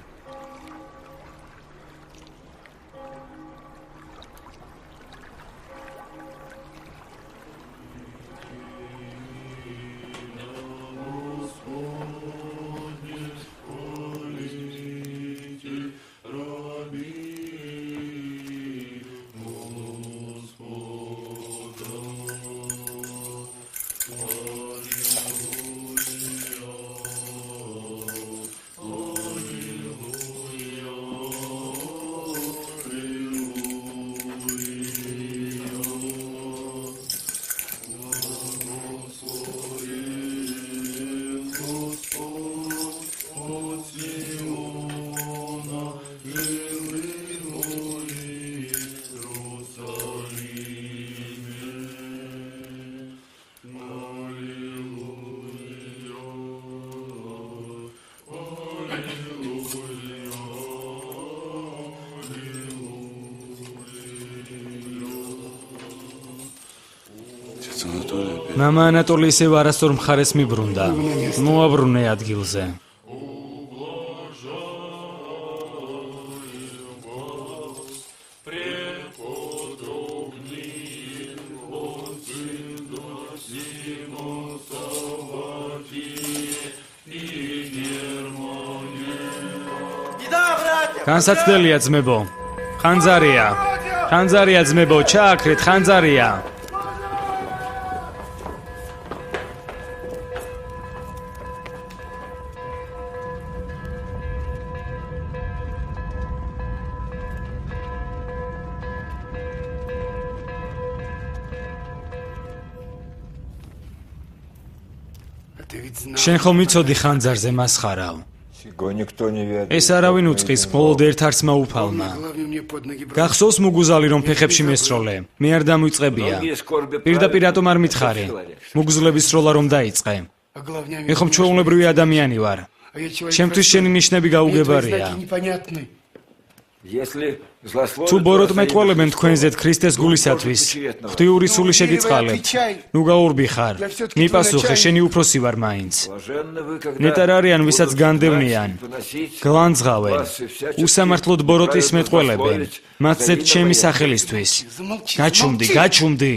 მამა ანატოლი ისევ არასწორ მხარეს მიბრუნდა. მოაბრუნე ადგილზე. განსაცდელია ძმებო. ხანძარია. ხანძარია ძმებო, ჩააქრეთ ხანძარია. შენ ხომ იცოდი ხანძარზე მასხარავ. ეს არავინ უწყის, მხოლოდ ერთ არცმა უფალმა. გახსოვს მუგუზალი რომ ფეხებში მესროლე, მე არ დამვიწყებია. პირდაპირ რატომ არ მითხარი? მუგუზლების სროლა რომ დაიწყე. მე ხომ ჩვეულებრივი ადამიანი ვარ. ჩემთვის შენი ნიშნები გაუგებარია. თუ ბოროტმეტყველებენ თქვენზეთ ქრისტეს გულისათვის, ღვთიური სული შეგიწყალეთ. ნუ გაურბიხარ. მიპასუხე, შენი უფროსი ვარ მაინც. ნეტარ არიან, ვისაც განდევნიან, გლანძღავენ, უსამართლოდ ბოროტის მეტყველებენ, მათზეც ჩემი სახელისთვის. გაჩუმდი, გაჩუმდი.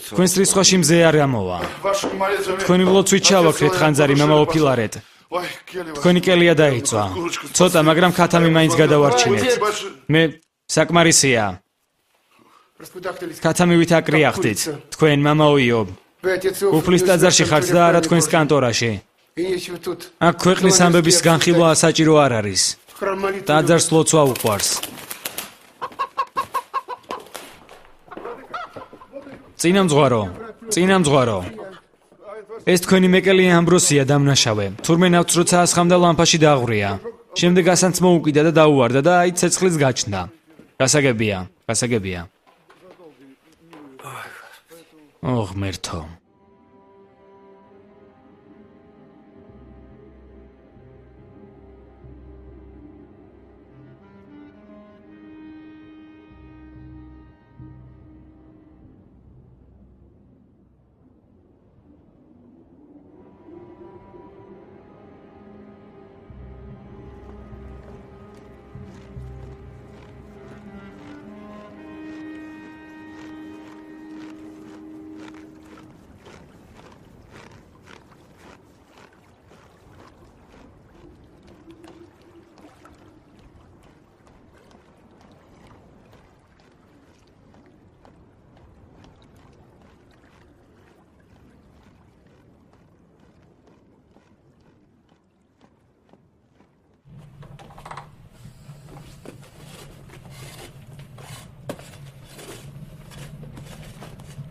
თქვენს რისხვაში მზე არ ამოვა. თქვენი ვლოცვით ჩავაქრეთ ხანძარი, მამაო ფილარეტ. თქვენი კელია დაიწვა. ცოტა, მაგრამ ქათამი მაინც გადავარჩინეთ. მე საკმარისია. ქათამივით აკრიახდით. თქვენ მამაო იობ. უფლის ტაძარში ხართ და არა თქვენს კანტორაში. აქ ქვეყნის ამბების განხილვა საჭირო არ არის. ტაძარს ლოცვა უყვარს. წინამძღვარო, წინამძღვარო. ეს თქვენი მეკელი ამბროსია დამნაშავე. თურმე ნავთს როცა ასხამდა ლამპაში დააღვრია. შემდეგ ასანც მოუკიდა და დაუვარდა და აი ცეცხლიც გაჩნდა. გასაგებია, გასაგებია. ღმერთო.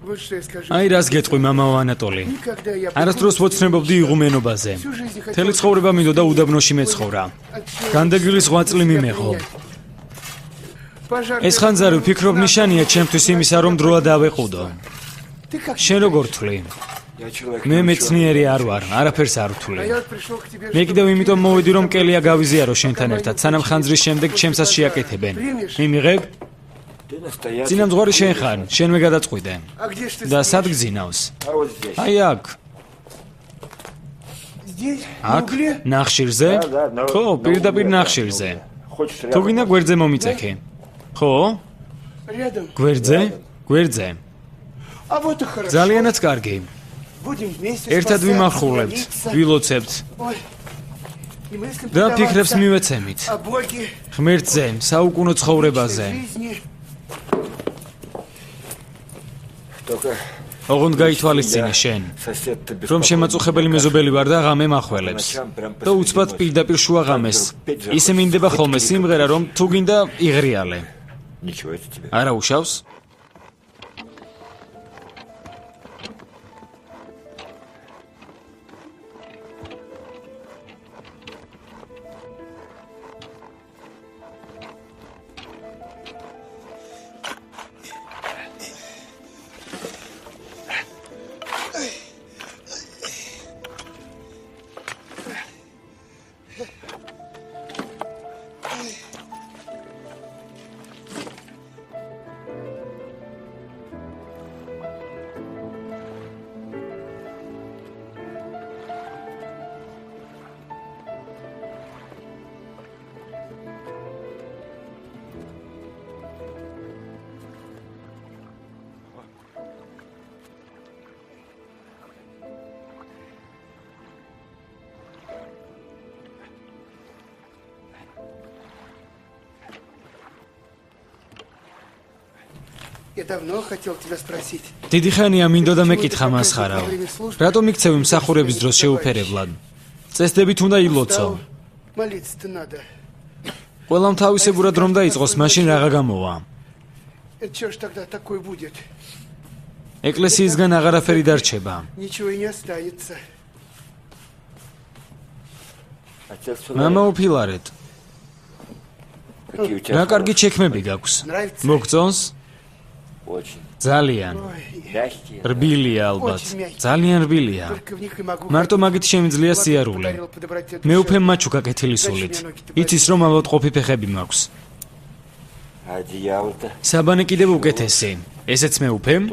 აი რას გეტყვი მამაო ანატოლი. არასდროს ვოცნებობდი იღუმენობაზე. მთელი ცხოვრება მინდოდა უდაბნოში მეცხოვრა. განდეგილი სხვა წლი მიმეღო. ეს ხანძარი ვფიქრობ ნიშანია ჩემთვის იმისა, რომ დროა დავეყუდო. შენ როგორ თვლი? მე მეცნიერი არ ვარ, არაფერს არ ვთვლი. მე კიდევ იმიტომ მოვედი, რომ კელია გავიზიარო შენთან ერთად, სანამ ხანძრის შემდეგ ჩემსაც შეაკეთებენ. მიმიღებ? წინამძღვარი შენ ხარ, შენვე გადაწყვიდე. და სად გძინავს? აი აქ. აქ? ნახშირზე? ხო, პირდაპირ ნახშირზე. თუ გინდა გვერდზე მომიწექი. ხო? გვერდზე? გვერდზე. ძალიანაც კარგი. ერთად ვიმახვილებთ, ვილოცებთ. და ფიქრებს მივეცემით. ღმერთზე, საუკუნო ცხოვრებაზე. ოღონდ გაითვალისწინე შენ, რომ შემაწუხებელი მეზობელი ვარ და ღამე მახველებს. და უცბად პირდაპირ შუა ღამეს. ისე მინდება ხოლმე სიმღერა, რომ თუ გინდა იღრიალე. არა უშავს? Я давно хотел тебя спросить. დიდი ხანია მინდოდა მეკითხა მასხარაო. რატომ იქცევი მსახურების დროს შეუფერებლად? წესდებით უნდა ილოცო. Молиться-то надо. ყველამ თავისებურად რომ დაიწყოს, მაშინ რაღა გამოვა. Это что ж тогда такое будет? ეკლესიისგან აღარაფერი დარჩება. Ничего и не останется. მამა უფილარეთ. რა კარგი ჩექმები გაქვს. მოგწონს? ძალიან. რბილია ალბათ. ძალიან რბილია. მარტო მაგით შემიძლია სიარულე. მე უფე მაჩუკა კეთილი სულით. იცის რომ ალბათ ყოფი ფეხები მაქვს. საბანე კიდევ უკეთესი. ესეც მე უფემ?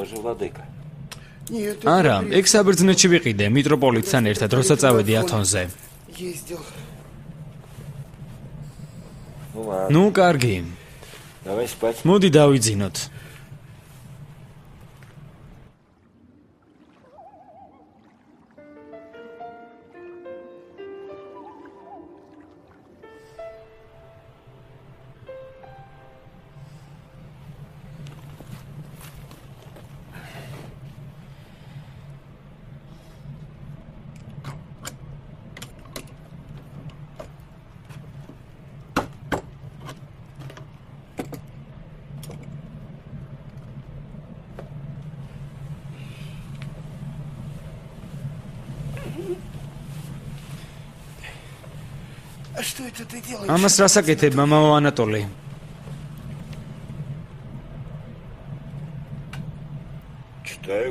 არა, ეგ საბერძნეთში ვიყიდე მიტროპოლიტთან ერთად, როცა წავედი ათონზე. ნუ კარგი. მოდი დავიძინოთ. А что это ты делаешь? ამას რას აკეთებ, მამაო ანატოლი?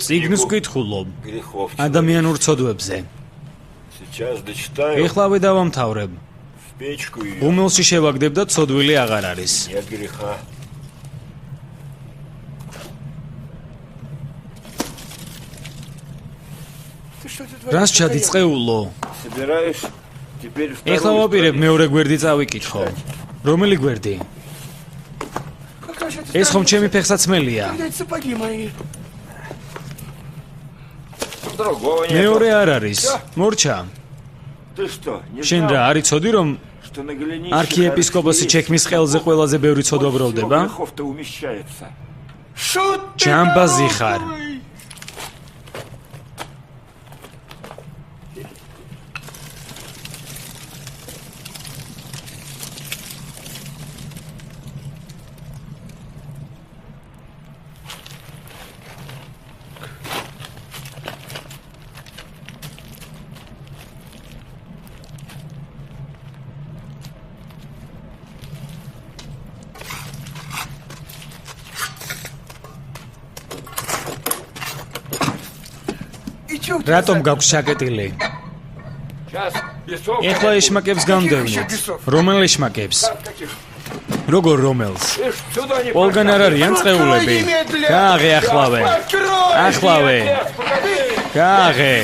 წიგნს ვკითხულობ ადამიანურ ცოდვებზე. ეხლავე დავამთავრებ. ღუმელში შევაგდებ და ცოდვილი აღარ არის. რას ჩადიწყეულო? ეხლა ვაპირებ მეორე გვერდი წავიკითხო. რომელი გვერდი? ეს ხომ ჩემი ფეხსაცმელია. მეორე არ არის. მორჩა. შენ რა არ იცოდი რომ არქიეპისკოპოსი ჩექმის ყელზე ყველაზე ბევრი ცოდვა ბრალდება? ჯამბაზი ხარ. რატომ გაქვს შაკეტილი? ეხლა ეშმაკებს გამდევნით. რომელ ეშმაკებს? როგორ რომელს? ყველგან არ არიან წყეულები? გააღე ახლავე. ახლავე. გააღე.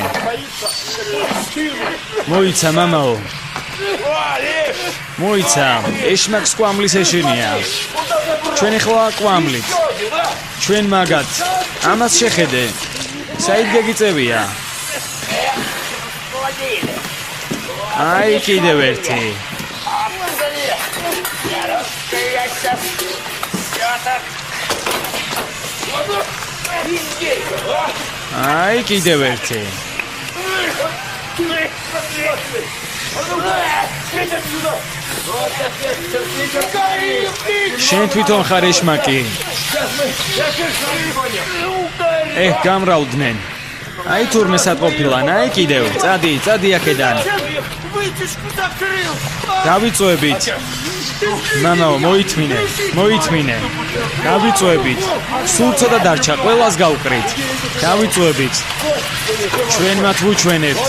მოიცა მამაო. მოიცა, ეშმაკს კვამლის ეშინია. ჩვენ ეხლა კვამლით. ჩვენ მაგათ. ამას შეხედე. საით გეგიწევია? აი კიდევ ერთი. აი კიდევ ერთი. შენ თვითონ ხარ ეშმაკი. გამრავლდნენ. აი თურმე სათყოფილან, აი კიდევ, წადი აქედან. დავიწვევით. მამაო, მოითმინე. დავიწვევით. სულ ცოტა დარჩა, ყველას გავყრით. დავიწვევით. ჩვენ მათ ვუჩვენებთ.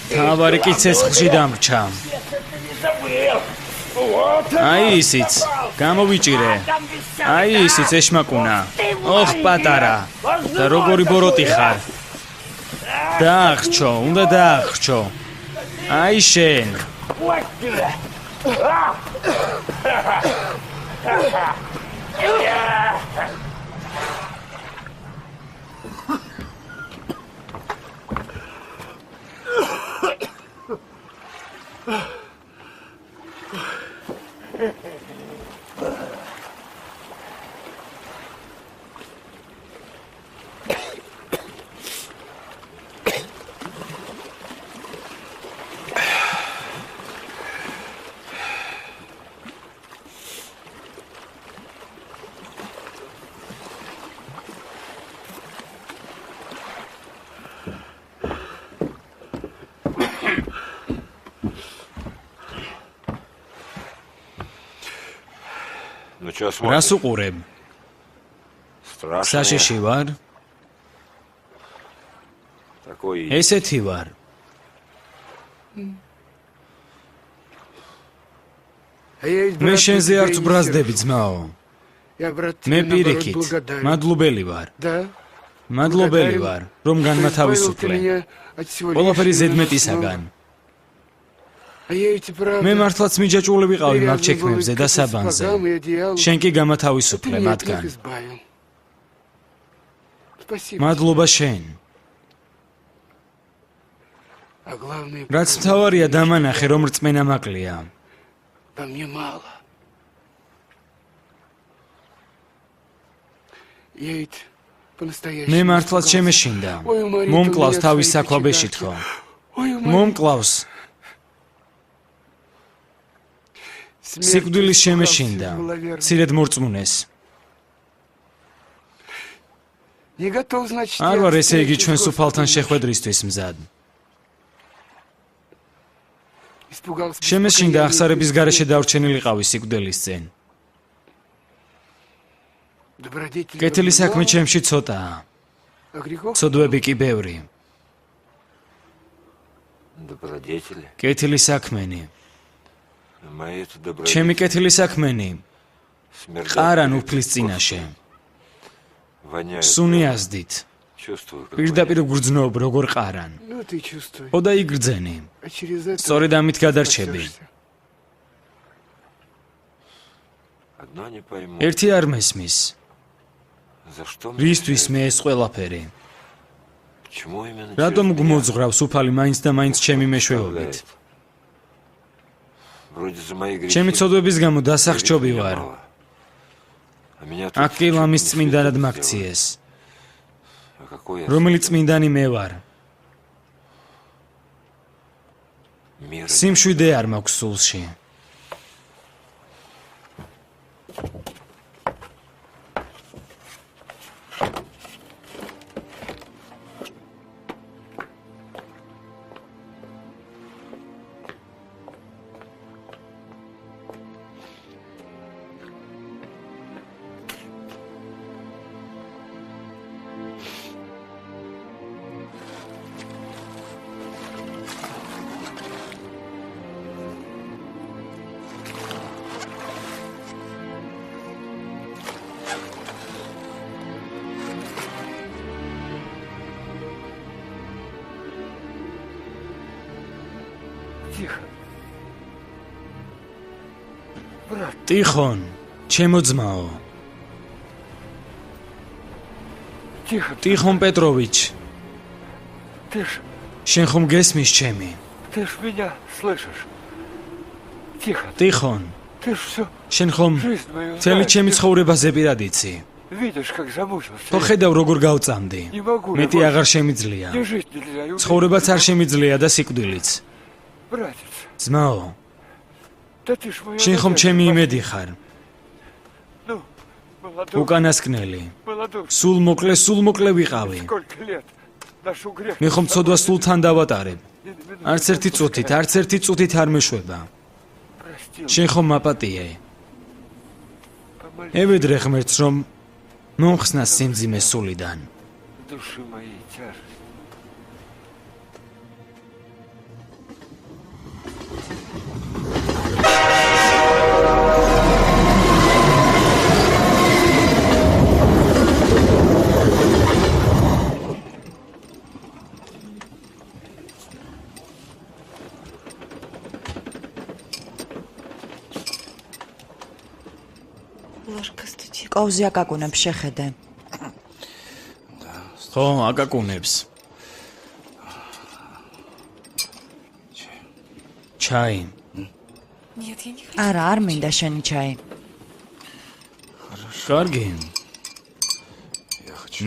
თავარი კი ცეცხლში დამრჩა. აი ისიც, გამოვიჭირე. აი ისიც ეშმაკუნა. ოხ პატარა. და როგორი ბოროტი ხარ. დაახრჩო, უნდა დაახრჩო. აი შენ. რას უყურებ? საშიში ვარ? ესეთი ვარ. მე შენზე არც ბრაზდები ძმაო. მე პირიქით, მადლობელი ვარ. მადლობელი ვარ, რომ განმათავისუფლე. ყველაფერი ზედმეტისაგან. მე მართლაც მიჯაჭვული ვიყავი მაგ ჩექმებზე და საბანზე. შენ კი გამათავისუფლე მათგან. მადლობა შენ. რაც მთავარია დამანახე, რომ რწმენა მაკლია. მე მართლაც შემეშინდა. მომკლავს თავის საქვაბეში თქო. მომკლავს. სიკვდილის შემეშინდა, მცირედ მორწმუნეს. არ ვარ ესე იგი ჩვენ სუფალთან შეხვედრისთვის მზად. შემეშინდა ახსარების გარეშე დავრჩენილიყავი სიკვდილის წინ. კეთილი საქმე ჩემში ცოტაა. ცოდვები კი ბევრი. კეთილი საქმენი. ჩემი კეთილი საქმენი ყარან უფლის წინაშე. სუნი აზდით. პირდაპირ გრძნობ როგორ ყარან. ო და იგრძენი. სწორედ ამით გადარჩები. ერთი არ მესმის. რისთვის მე ეს ყველაფერი? რატომ გმოძღრავს უფალი მაინც და მაინც ჩემი მეშვეობით? ჩემი ცოდვების გამო დასახჭობი ვარ. აქ კი ლამის წმინდანად მაქციეს. რომელი წმინდანი მე ვარ? სიმშვიდე არ მაქვს სულში. ტიხონ, ჩემო ძმაო. ტიხონ პეტროვიჩ. შენ ხომ გესმის ჩემი? ტიხონ. შენ ხომ მთელი ჩემი ცხოვრება ზეპირად იცი? ხო ხედავ როგორ გავწამდი. მეტი აღარ შემიძლია. ცხოვრებაც არ შემიძლია და სიკვდილიც. ძმაო. შენ ხომ ჩემი იმედი ხარ? უკანასკნელი. სულ მოკლე ვიყავი. მე ხომ ცოდვა სულ თან დავატარებ. არც ერთი წუთით არ მეშვება. შენ ხომ მაპატიე. ევედრე ღმერთს რომ მომხსნა სიმძიმე სულიდან. კოვზი აკაკუნებს შეხედე. ხო, აკაკუნებს. ჩაი. არა, არ მინდა შენი ჩაი. კარგი.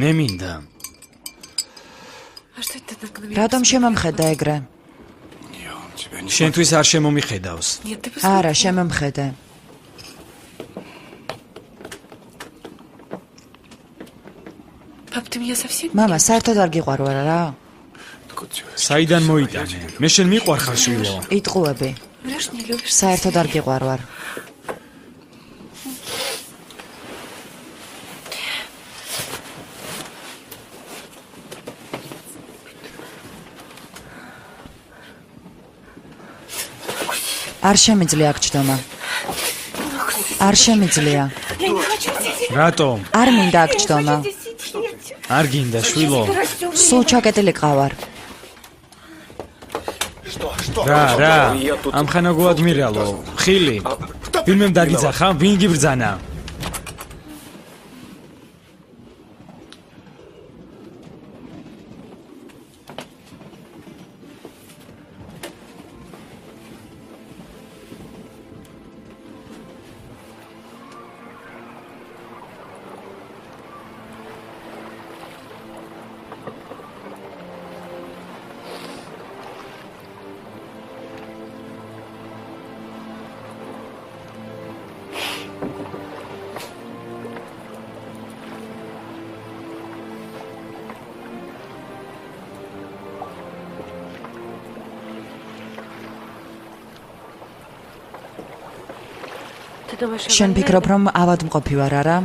მე მინდა. რატომ შემომხედა ეგრე? შენთვის არ შემომიხედავს. არა, შემომხედე. მამა, საერთოდ არ გიყვარვარ რა? საიდან მოიტანე? მე შენ მიყვარხარ შვილო. იტყუები. საერთოდ არ გიყვარვარ. არ შემიძლია აქ ჩდომა. არ შემიძლია. რატომ? არ მინდა აქ ჩდომა. არ გინდა შვილო. სულ ჩაკეტილი ყავარ. რა, ამხანაგო ადმირალო, ხილი. ვინმემ დაგიძახა, ვინ გიბრძანა? შენ ფიქრობ რომ ავადმყოფი ვარ არა?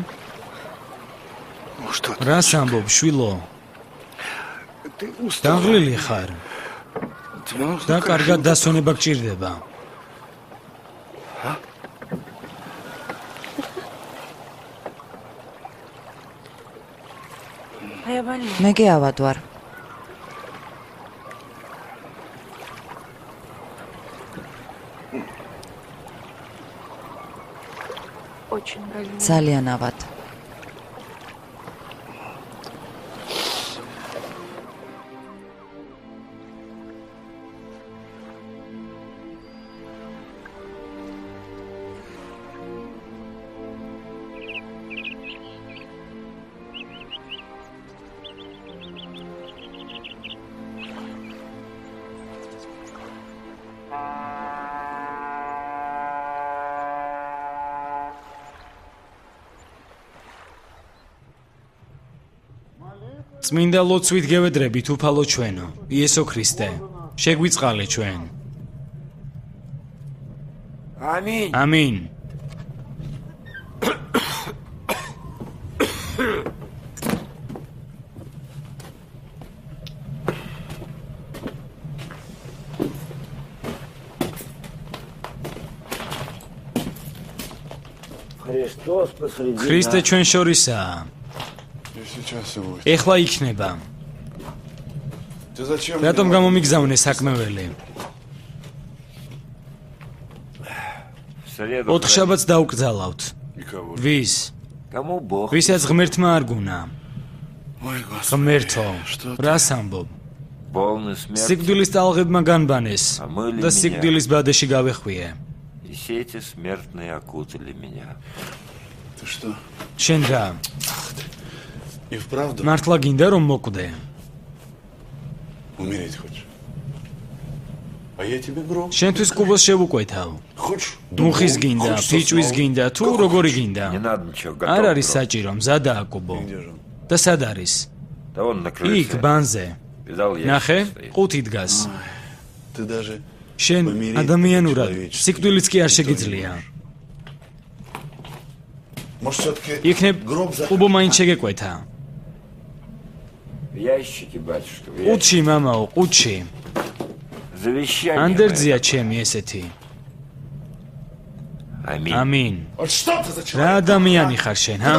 რას ამბობ შვილო? დაღლილი ხარ. და კარგად დასვენება გჭირდება. მე კი ავად ვარ. ძალიან ავად. წმინდა ლოცვით გევედრებით უფალო ჩვენო, იესო ქრისტე, შეგვიწყალე ჩვენ. ამინ. ამინ. ქრისტე ჩვენ შორისაა. ეხლა იქნება. რატომ გამომიგზავნე საქმეველი? Среду. ოთხშაბათს დაუკრძალავთ. Никого. ვის? Кому Бог? ვისაც ღმერთმა არ გუნა. Ой, Господи. ღმერთო, Что ты? რას ამბობ? Полный смерть. სიკვდილის ტალღებმა განბანეს ამოილი და მინია. სიკვდილის ბადეში გავეხვიე. И сети смертные окутали меня. Ты что? შენ რა? И вправду მართლა გინდა რომ მოკვდე? умереть хочешь? А я тебе гроб. შენთვის კუბოს შევუკვეთავ. Хочешь? მუხის გინდა, ფიჭვის გინდა, თუ როგორი გინდა? Не надо ничего არ готового. არის საჭირო, მზადაა კუბო. Где же он? და სად არის? Да он на იქ крыше. ბანზე. Видал, я ნახე, ყუთი დგას. Ты даже შენ ადამიანურად სიკვდილიც კი არ შეგიძლია. может все-таки იქნებ гроб კუბო მაინც შეგეკვეთა. В ящике, батюшка. В ящике. ყუთში მამაო, ყუთში. Завещание. ანდერძია ჩემი ესეთი. Аминь. ამინ. Вот что ты за რა человек? ადამიანი ხარ შენ, ჰა?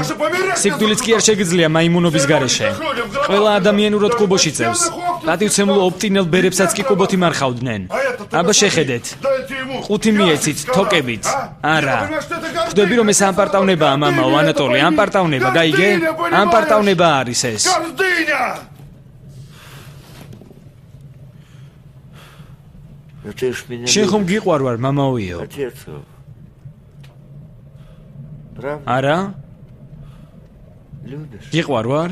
სიკვდილიც კი არ შეგიძლია მაიმუნობის გარეშე. ყველა ადამიანურად კუბოში წევს. პატივცემულო ოპტინელ ბერებსაც კი კუბოთი მარხავდნენ. აბა შეხედეთ. Дайте ему. ყუთი მიეცით, თოკებით. არა. ხვდები რომ ეს ამპარტავნებაა, მამაო, ანატოლი, ამპარტავნება, გაიგე? ამპარტავნება არის ეს. Гордыня! Ну ты ж меня შენ ხომ любишь, გიყვარ ვარ, მამაოიო? отец. Правда? არა? Любишь? გიყვარ ვარ?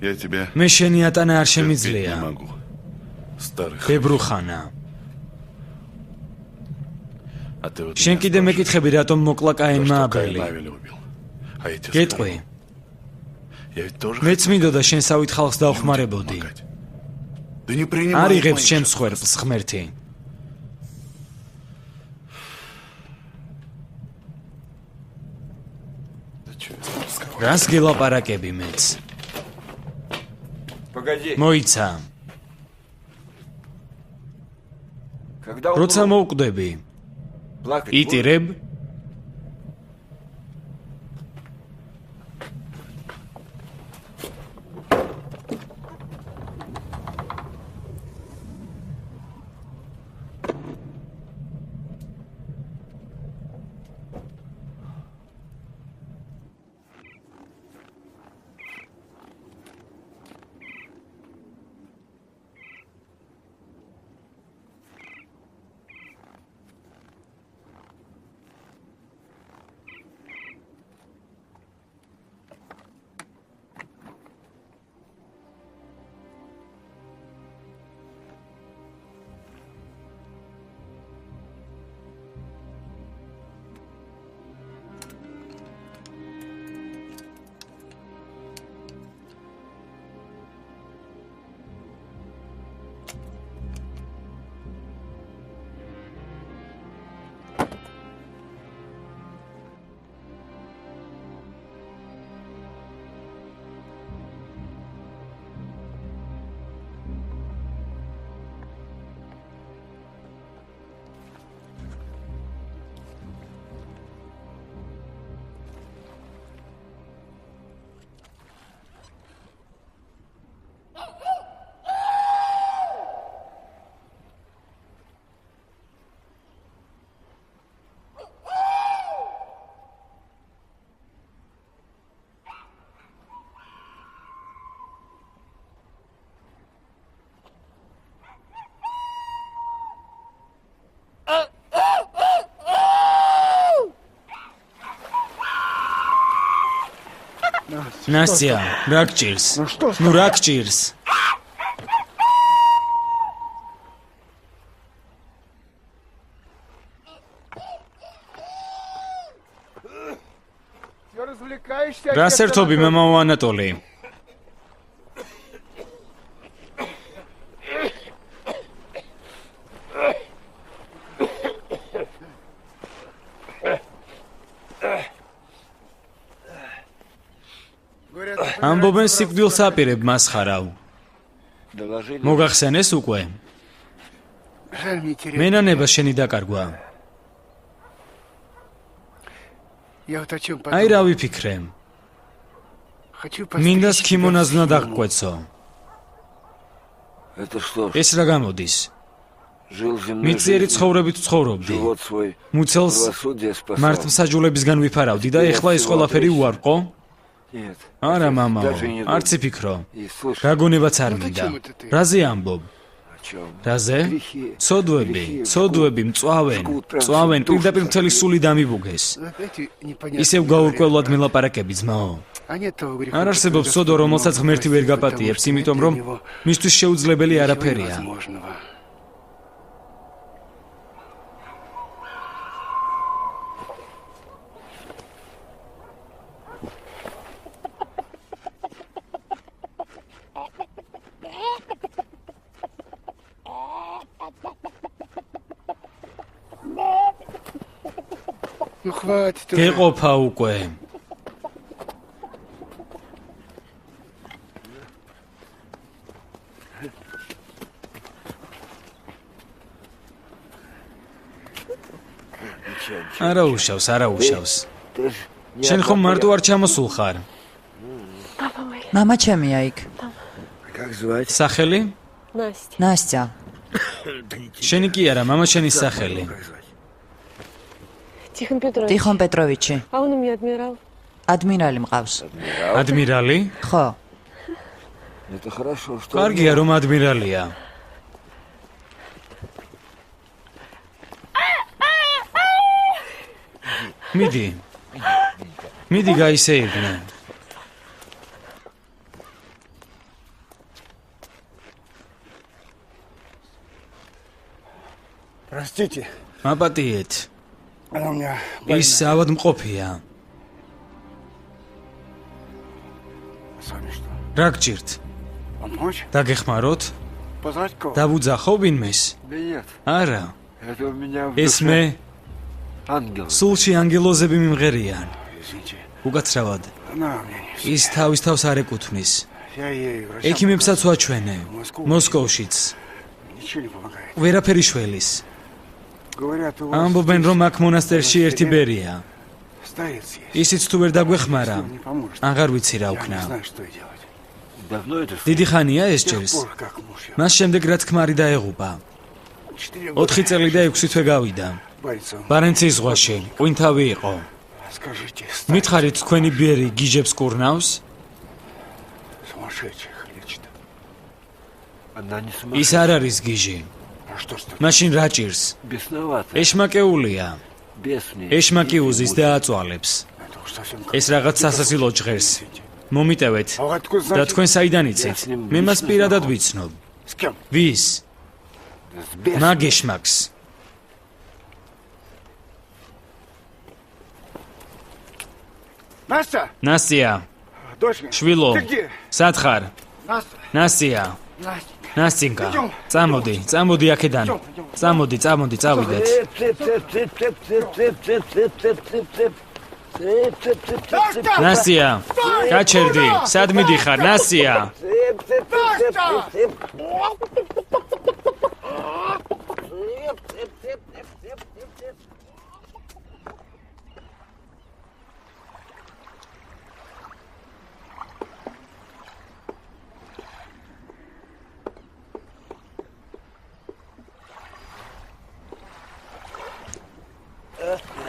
Я тебя მე შენი ატანა არ терпеть შემიძლია. не могу. Старых. ბებრუხანა. А ты вот შენ меня კიდე спрашиваешь, მეკითხები რატომ მოკლა то, კაინმა что აბელი. Каин Авеля убил. А я тебе გეტყვი, скажу, я ведь тоже მეც მინდოდა შენ სავით ხალხს დავხმარებოდი. помогать. Да не принимай არ იღებს моих ჩემს жертв. ხვერპლს ღმერთი. Да чё я с тобой разговариваю? რას გელაპარაკები მეც? Погоди. მოიცა, Когда როცა умру, მოვკვდები, плакать буду? იტირებ? ნასია, რა გჭირს? ნუ რა გჭირს? Всё развлекаешься? რას ერთობი მამაო ანატოლი? ამბობენ სიკვდილს აპირებ მას ხარავ. Доложили. მოგახსენეს უკვე? Жаль мне терять. მენანება შენი დაკარგვა. Я вот о чем აი რა подумал. ვიფიქრე? Хочу მინდა постричь тебя სქიმონაზნად в схему. აღკვეცო. Это что ж? ეს რა გამოდის? Жил земной მიწიერი жизнью, ცხოვრებით ცხოვრობდი. живот свой მუცელს правосудие спасал. მართლმსაჯულებისგან ვიფარავდი და ეხლა ეს ყველაფერი უარყო? Нет. არა, მამაო, Даже не არც думай. იფიქრო. И слушай, გაგონებაც არ მინდა. რაზე ამბობ? о чем? რაზე? Грехи. ცოდვები მწვავენ, პირდაპირ მთელი სული დამიბუგეს. Опять непонятно. ისევ გაურკვევლად мелაპარაკები, ძმაო. А нет того греха. არ არსებობს ცოდვა, რომელსაც ღმერთი ვერ გაპატიებს, იმიტომ რომ მისთვის შეუძლებელი არაფერია. Невозможного. Ну хватит уже. გეყოფა უკვე. არა უშავს. Ты ж не შენ ხომ მარტო არ ჩამოსულ ხარ? მამა ჩემია იქ. Как звать? სახელი? Настя. ნასტია. შენი კი არა, მამა შენის სახელი. Как звать? Тихон Петрович. ტიხონ პეტროვიჩი. А он у меня адмирал. ადმირალი მყავს. ადმირალი? ხო. Это хорошо, что... კარგია რომ ადმირალია. მიდი გაისეირნე. Простите, მაპატიეთ. она у меня ის ავადმყოფია. С вами что? რა გჭირთ? Вам помочь? დაგეხმაროთ? Позвать кого? დავუძახო ვინმეს? Да нет, არა. это у меня в ეს душе მე ангел. სულში ანგელოზები მიმღერიან. Извините. უკაცრავად. Она у меня не ის თავის თავს არ ეკუთვნის. Я ей врачам ექიმებსაც ვაჩვენე. Москву. მოსკოვშიც. Ничего не помогает. ვერაფერი შველის. Говорят, у вас ამბობენ რომ აქ მონასტერში ერთი ბერია. старец есть. ისიც თუ ვერ დაგვეხმარა, Не поможет. აღარ ვიცი რა Я не ვქნა. знаю, что делать. Давно это დიდი ხანია ეს С тех ჭირს. пор, как муж я. მას შემდეგ რაც ქმარი დაეღუპა. 4 года 4 წელი და 6 თვე გავიდა. борется. ბარენცის ზღვაში, ყვინთავი იყო. Скажите, მითხარით თქვენი ბერი გიჟებს კურნავს? сумасшедших лечит. Она не ის сумасшедшая. არ არის გიჟი. А что ж так? მაშინ რა ჭირს? Бесноватая. ეშმაკეულია. Бес мне. ეშმაკი უზის და აწვალებს. Это уж совсем как... ეს რაღაც სასაცილო ჭღერს. მომიტევეთ. А вы откуда და знаете? თქვენ საიდან იცით? მე მას პირადად ვიცნობ. С кем? ვის? С бесом. მაგ ეშმაკს. Настя! ნასია, Дочка! შვილო, Ты где? სად ხარ? Настя! ნასია, Настя! ნასცინკა, წამოდი აქედან. წამოდი, წავიდეთ. ნასია, გაჩერდი, სად მიდიხარ, ნასია?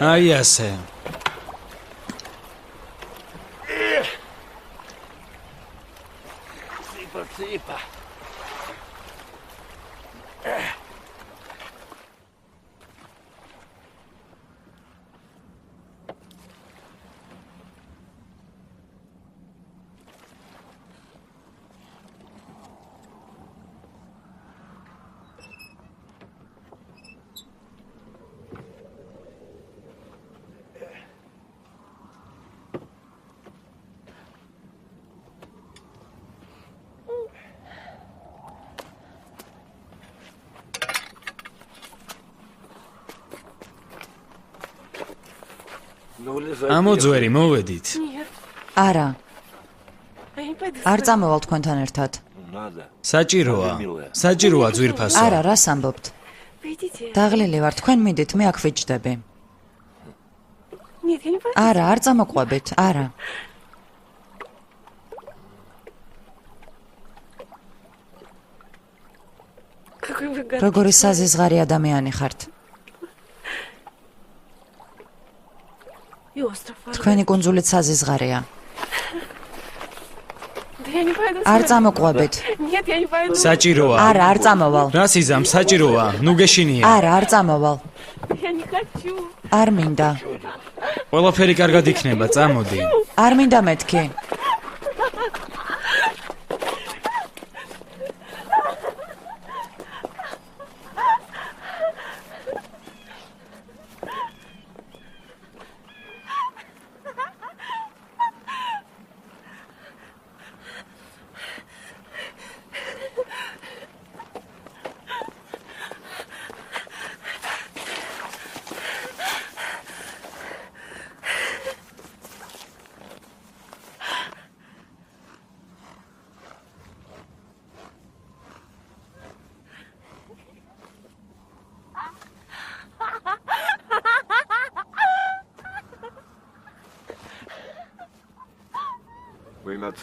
აი ასე. Цыпа. ამოძვერი, მოვედით. არა, А я не пойду. არ წამოვალ თქვენთან ერთად. Надо. საჭიროა ძვირფასო. არა, რას ამბობთ? Пойдите. დაღლილი ვარ, თქვენ მიდით, მე აქ ვიჯდები. Нет, я не пойду. არა, არ წამოყვებით, არა. Какой вы гадкий როგორი человек. საზიზღარი ადამიანი ხართ. И остров. თქვენი კუნძულით საზიზღარია. Да я не пойду. არ сюда. წამოყვებით. Нет, я не пойду. საჭიროა. არა, არ წამოვალ. რა სიზამ საჭიროა. ნუ გეშინია. არა, არ წამოვალ. Я не хочу. არ მინდა. ყველაფერი კარგად იქნება, წამოდი. არ მინდა მეთქი.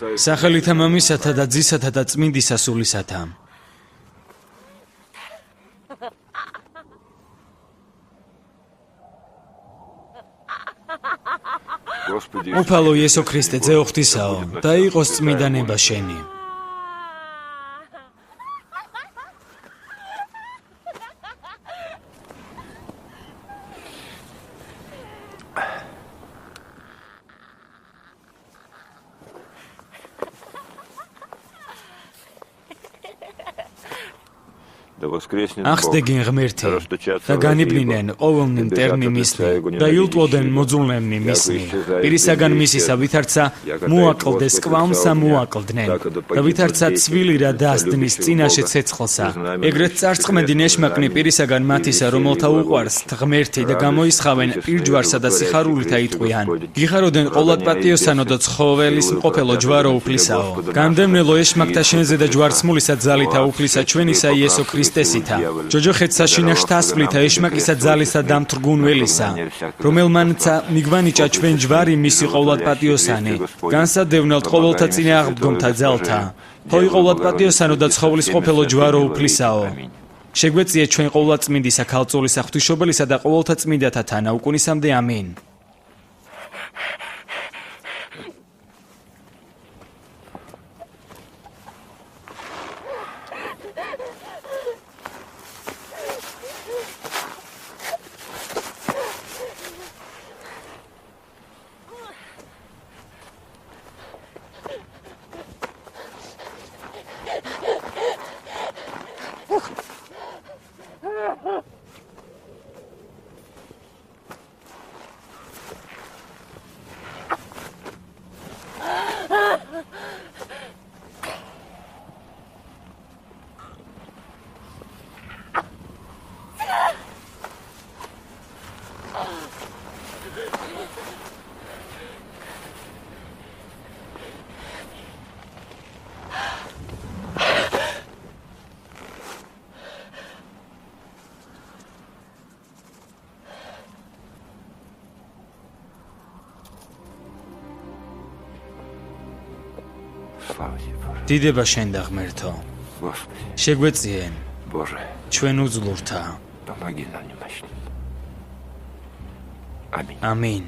სახელითა მამისათა და ძისათა და წმინდისა სულისათა. უფალო იესო ქრისტე, ძეო ღვთისაო, და იყოს წმინდა ნება შენი. ახსდეგენ ღმერთი და განიბნინენ ყოველნი მტერნი მისნი და იუტვოდენ მოძულნემნი მისნი პირისაგან მისისა ვითარცა მოაკლდეს კვამსა მოაკლდნენ და ვითარცა ცვილი რა დასდნის წინაშე ცეცხლსა ეგრეთ წარწყმედი ნეშმაკნი პირისაგან მათისა რომელთა უყვარს ღმერთი და გამოისხავენ პირჯვარსა და სიხარულით აიტყვიან გიხაროდენ ყოვლად პატიოსანო და ცხოველის მყოფელო ჯვარო უფლისაო გამდევნელო ეშმაკთა შენზე და ჯვარცმულისა ძალითა უფლისა ჩვენისა იესო ქრისტესითა ჯოჯოხეთსა შინაშთა ასვლითა ეშმაკისა ძალისა დამთრგუნველისა რომელმანცა მიგვანიჭა ჩვენ ჯვარი მისი ყოვლად პატიოსანი განსადევნელთ ყოველთა წინააღმდგომთა ძალთა თოი ყოვლად პატიოსანო და ცხოვლის ყოფილო ჯვარო უფლისაო შეგვეციეთ ჩვენ ყოვლად წმინდისა ქალწულისა ღვთისმშობელისა და ყოველთა წმინდათა თანაუკუნისამდე ამინ დიდება შენ და ღმერთო შეგვეციენ ჩვენ უძლურთა ამინ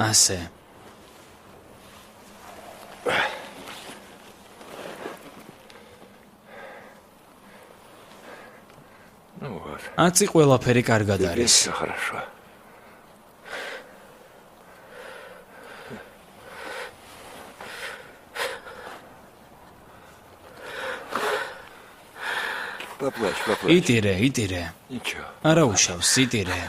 ასე. Ну вот. აწი ყველაფერი კარგად Теперь არის. все хорошо. Поплачь, поплачь. იტირე, იტირე. Ничего. არა უშავს, იტირე.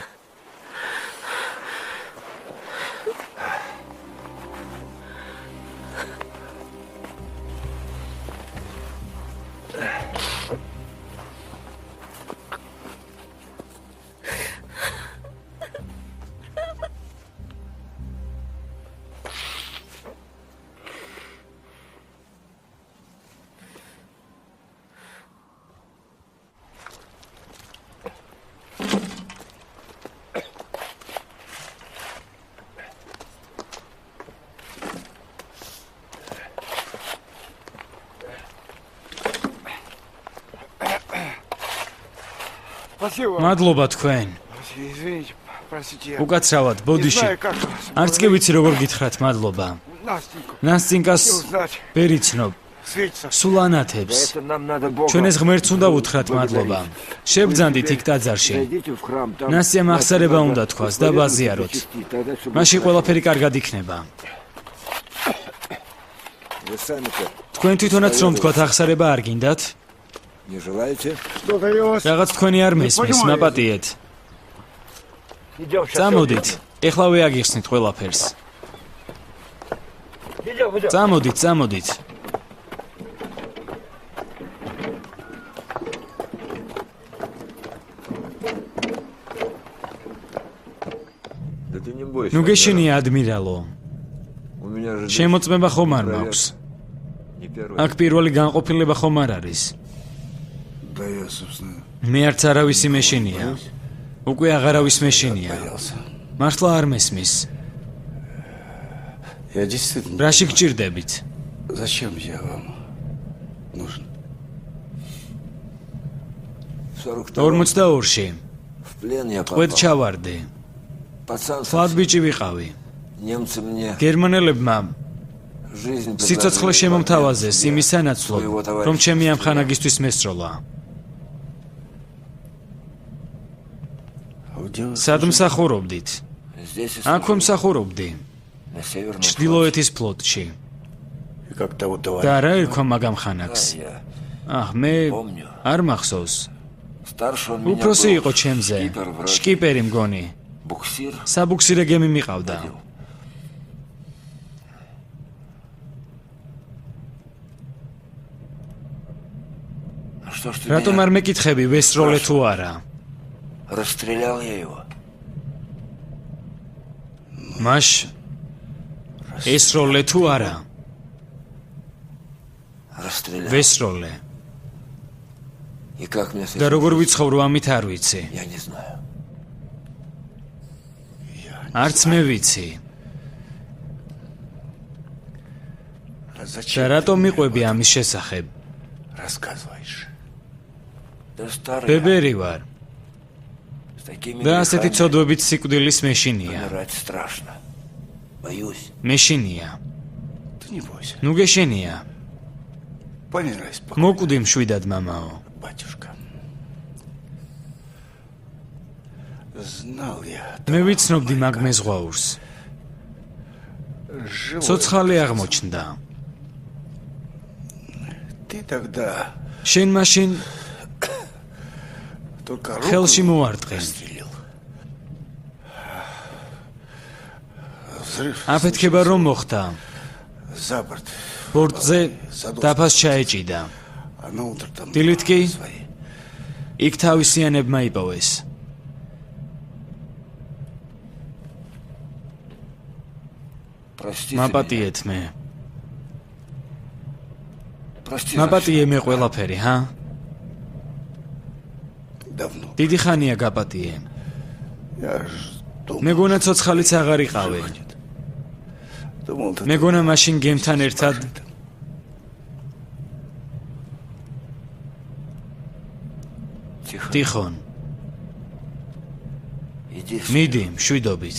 Спасибо. მადლობა თქვენ. Извините, простите. უკაცრავად, Не ბოდიში. знаю, как вас. არც კი ვიცი როგორ გითხრათ мадლობა. Настеньку. ნასწინკას Хотел знать. ბერიცნობ, Светится. სულ ანათებს. Это нам надо Бога. ჩვენ ეს ღმერთს უნდა უთხრათ მადლობა. შევბძანდით იქ ტაძარში. Зайдите в храм, там ნასიამ აღსარება უნდა თქვას და ბაზიაროთ. Тогда, чтобы მაშინ ყველაფერი კარგად იქნება. вы сами-то თქვენ თვითონაც რომ თქვათ აღსარება არ გინდათ? не желаете? Что-то я вас... რაღაც თქვენი არ მესმის, მაპატიეთ. Идем сейчас. წამოდით, ეხლავე აგიხსნით ყველაფერს. Идем. წამოდით, წამოდით. Да ты не бойся. ნუ გეშინია ადმირალო. У меня же შემოწმება ხომ არ მაქვს? не первый. აქ პირველი განყოფილება ხომ არ არის? Да я, собственно, მე არც არავისი მეშინია. უკვე აღარავის მეშინია. боялся. მართლა არ მესმის. Я действительно... რაში გჭირდებით? Зачем я вам нужен? 42 42-ში в плен я ყვედ попал. ჩავარდი. Пацан, ფლად ბიჭი ვიყავი. немцы мне გერმანელებმა жизнь სიცოცხლე შემომთავაზეს იმის სანაცვლოდ, რომ ჩემი ამ ხანაგისთვის მესროლა. А где вы სად მსახურობდით? Здесь и აქვე მსახურობდი, на северном ჩრდილოეთის ფლოტში. И как того და товарища? რა ერქვა მაგამ ხანაკს? я აჰ, მე помню. არ მახსოვს. Старший он меня უფროსი был. იყო ჩემზე. Шкипер вроде. შკიპერი მგონი. Буксир. საბუქსირე გემი მიყავდა. А что ж ты რატომ меня არ მეკითხები ვესროლე თუ არა? расстрелял я его? მაშ ესროლე თუ არა? Расстрелял. ვესროლე. И как мне с და этим? როგორ ვიცხოვრო ამით არ ვიცი. Я не знаю. არც მე ვიცი. А და зачем რატომ ты мне მიყვები ამის შესახებ? рассказываешь? Да старый. ბებერი ვარ С такими და ასეთი грехами ცოდვებით სიკვდილის მეშინია. умирать страшно. Боюсь. მეშინია. Ты не бойся. ნუ გეშენია. Помирай спокойно, მოკვდი მშვიდად მამაო. батюшка. Знал я. მე ვიცნობდი მაგ მეზღვაურს. Живой. ცოცხალი აღმოჩნდა. Ты тогда შენ მაშინ только ხელში руку მოარტყე. прострелил. Взрыв. აფეთქება რომ მოხდა. За борт. ბორტზე დაფას ჩაეჭიდა. А на утро там დილით კი свои. იქ თავისიანებმა იპოვეს. Простите მაპატიეთ მე. меня. Прости. за მაპატიე მე ყველაფერი, ჰა? Давно. დიდი ხანია გაპატიე. Я ж думал, მეგონა ცოცხალიც აღარ იყავი. думал, ты მეგონა მაშინ გემთან ერთად Тихо. ტიხონ. Иди. მიდი, მშვიდობით.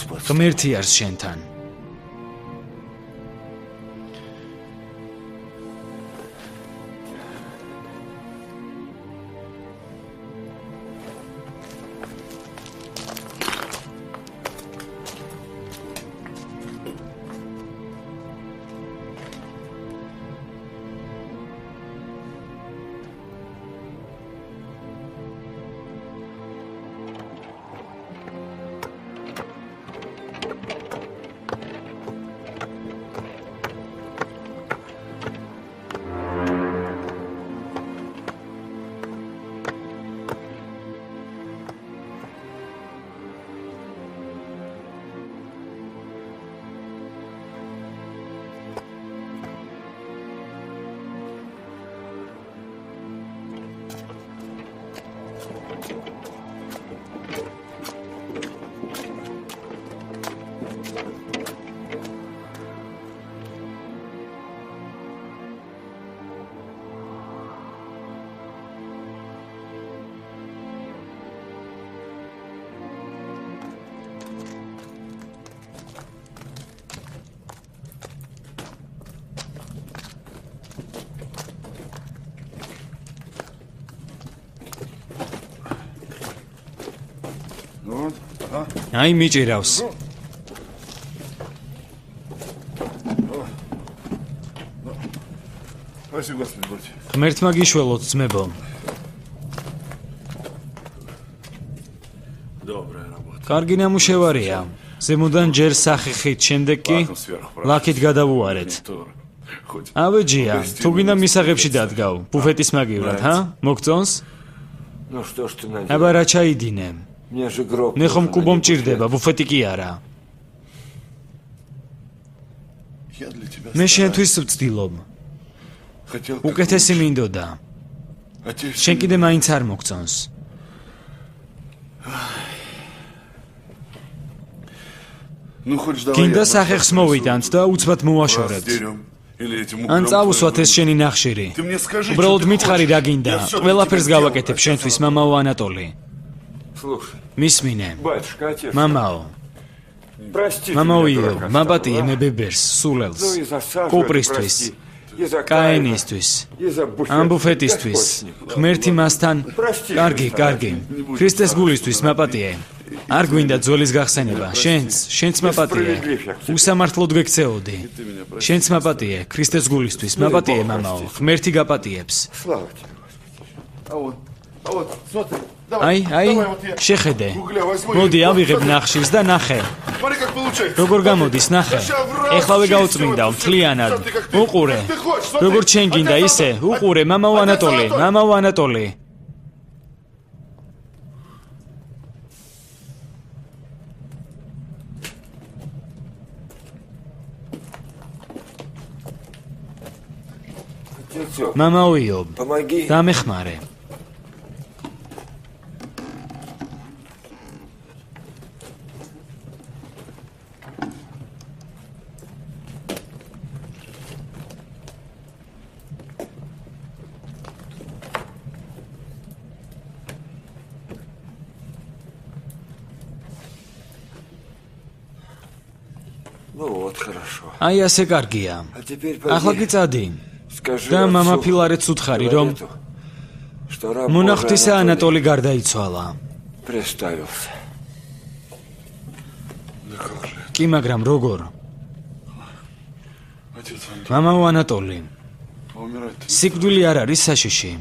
Господь. ღმერთი არის შენთან. აი მიჭირავს. ღმერთმა გიშველოთ ძმებო. კარგი ნამუშევარია. ზემოდან ჯერ სახიხით, შემდეგ კი ლაქით გადავუარეთ. ავეჯია, თუ გინდა მისაღებში დადგავ, ბუფეტის მაგივრად, ჰა? მოგწონს? Ну что ж ты наделал? აბა რა ჩაიდინე? Мне же гроб. მე ხომ კუბო მჭირდება, ბუფეტი კი არა. მე შენთვის ვწtildeობ. უკეთესი მინდოდა. შენ კიდე მაინც არ მოგწონს. გინდა სახეხს მოვიდანთ და უცბად მოვაშორებთ. ან წავუსვათ ეს შენი ნახშირი. უბრალოდ მითხარი რა გინდა. ყველაფერს გავაკეთებ შენთვის, მამაო ანატოლი. მისმინე. მამაო. მამაოიო, მაპატიე მე ბებერს, სულელს. კუპრისთვის. კაენისთვის. ამ ბუფეტისთვის. ღმერთი მასთან. კარგი. ქრისტეს გულისთვის მაპატიე. არ გვინდა ძოლის გახსენება. შენც მაპატიე. უსამართლოდ გექცეოდი. შენც მაპატიე, ქრისტეს გულისთვის. მაპატიე მამაო, ღმერთი გაპატიებს. აი, შეხედე. მოდი ავიღებ ნახშირს და ნახე. როგორ გამოდის, ნახე. ეხლავე გაუწმინდავ, მთლიანად. უყურე. როგორ შენ გინდა ისე? უყურე, მამაო ანატოლი. მამაოიო, დამეხმარე. Ну вот хорошо. აი ასე კარგია. ახლა კი წადი. და მამა ფილარეთს უთხარი, რომ მონახტისა ანატოლი გარდაიცვალა. Представился. კი, მაგრამ როგორ? მამაო ანატოლი. სიკვდილი არ არის საშიში.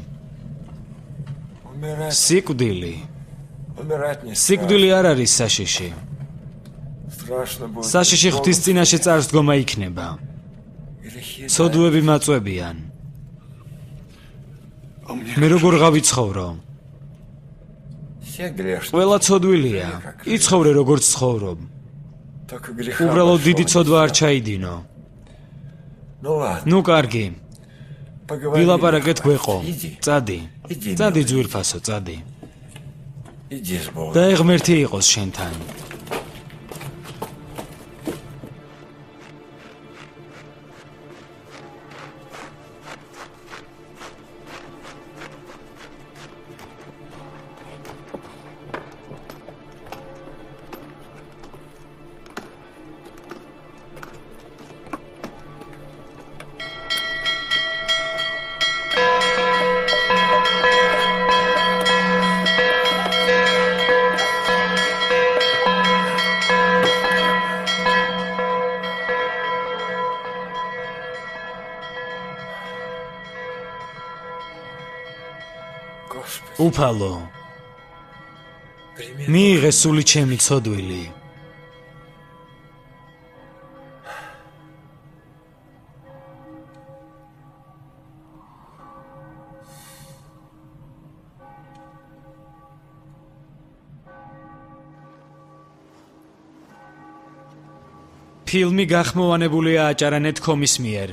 სიკვდილი არ არის საშიში. საშიში ღვთის წინაშე წარსდგომა იქნება. ცოდვები მაწვებიან. მე როგორ გავიცხოვრო? ყველა ცოდვილია. იცხოვრე როგორც ცხოვრობ. უბრალოდ დიდი ცოდვა არ ჩაიდინო. ნუ კარგი. ვილაპარაკეთ გვეყო. წადი ძვირფასო, წადი. და ღმერთი იყოს შენთან. უფალო მიიღე სული ჩემი ცოდვილი ფილმი გახმოვანებულია აჭარანეთ კომის მიერ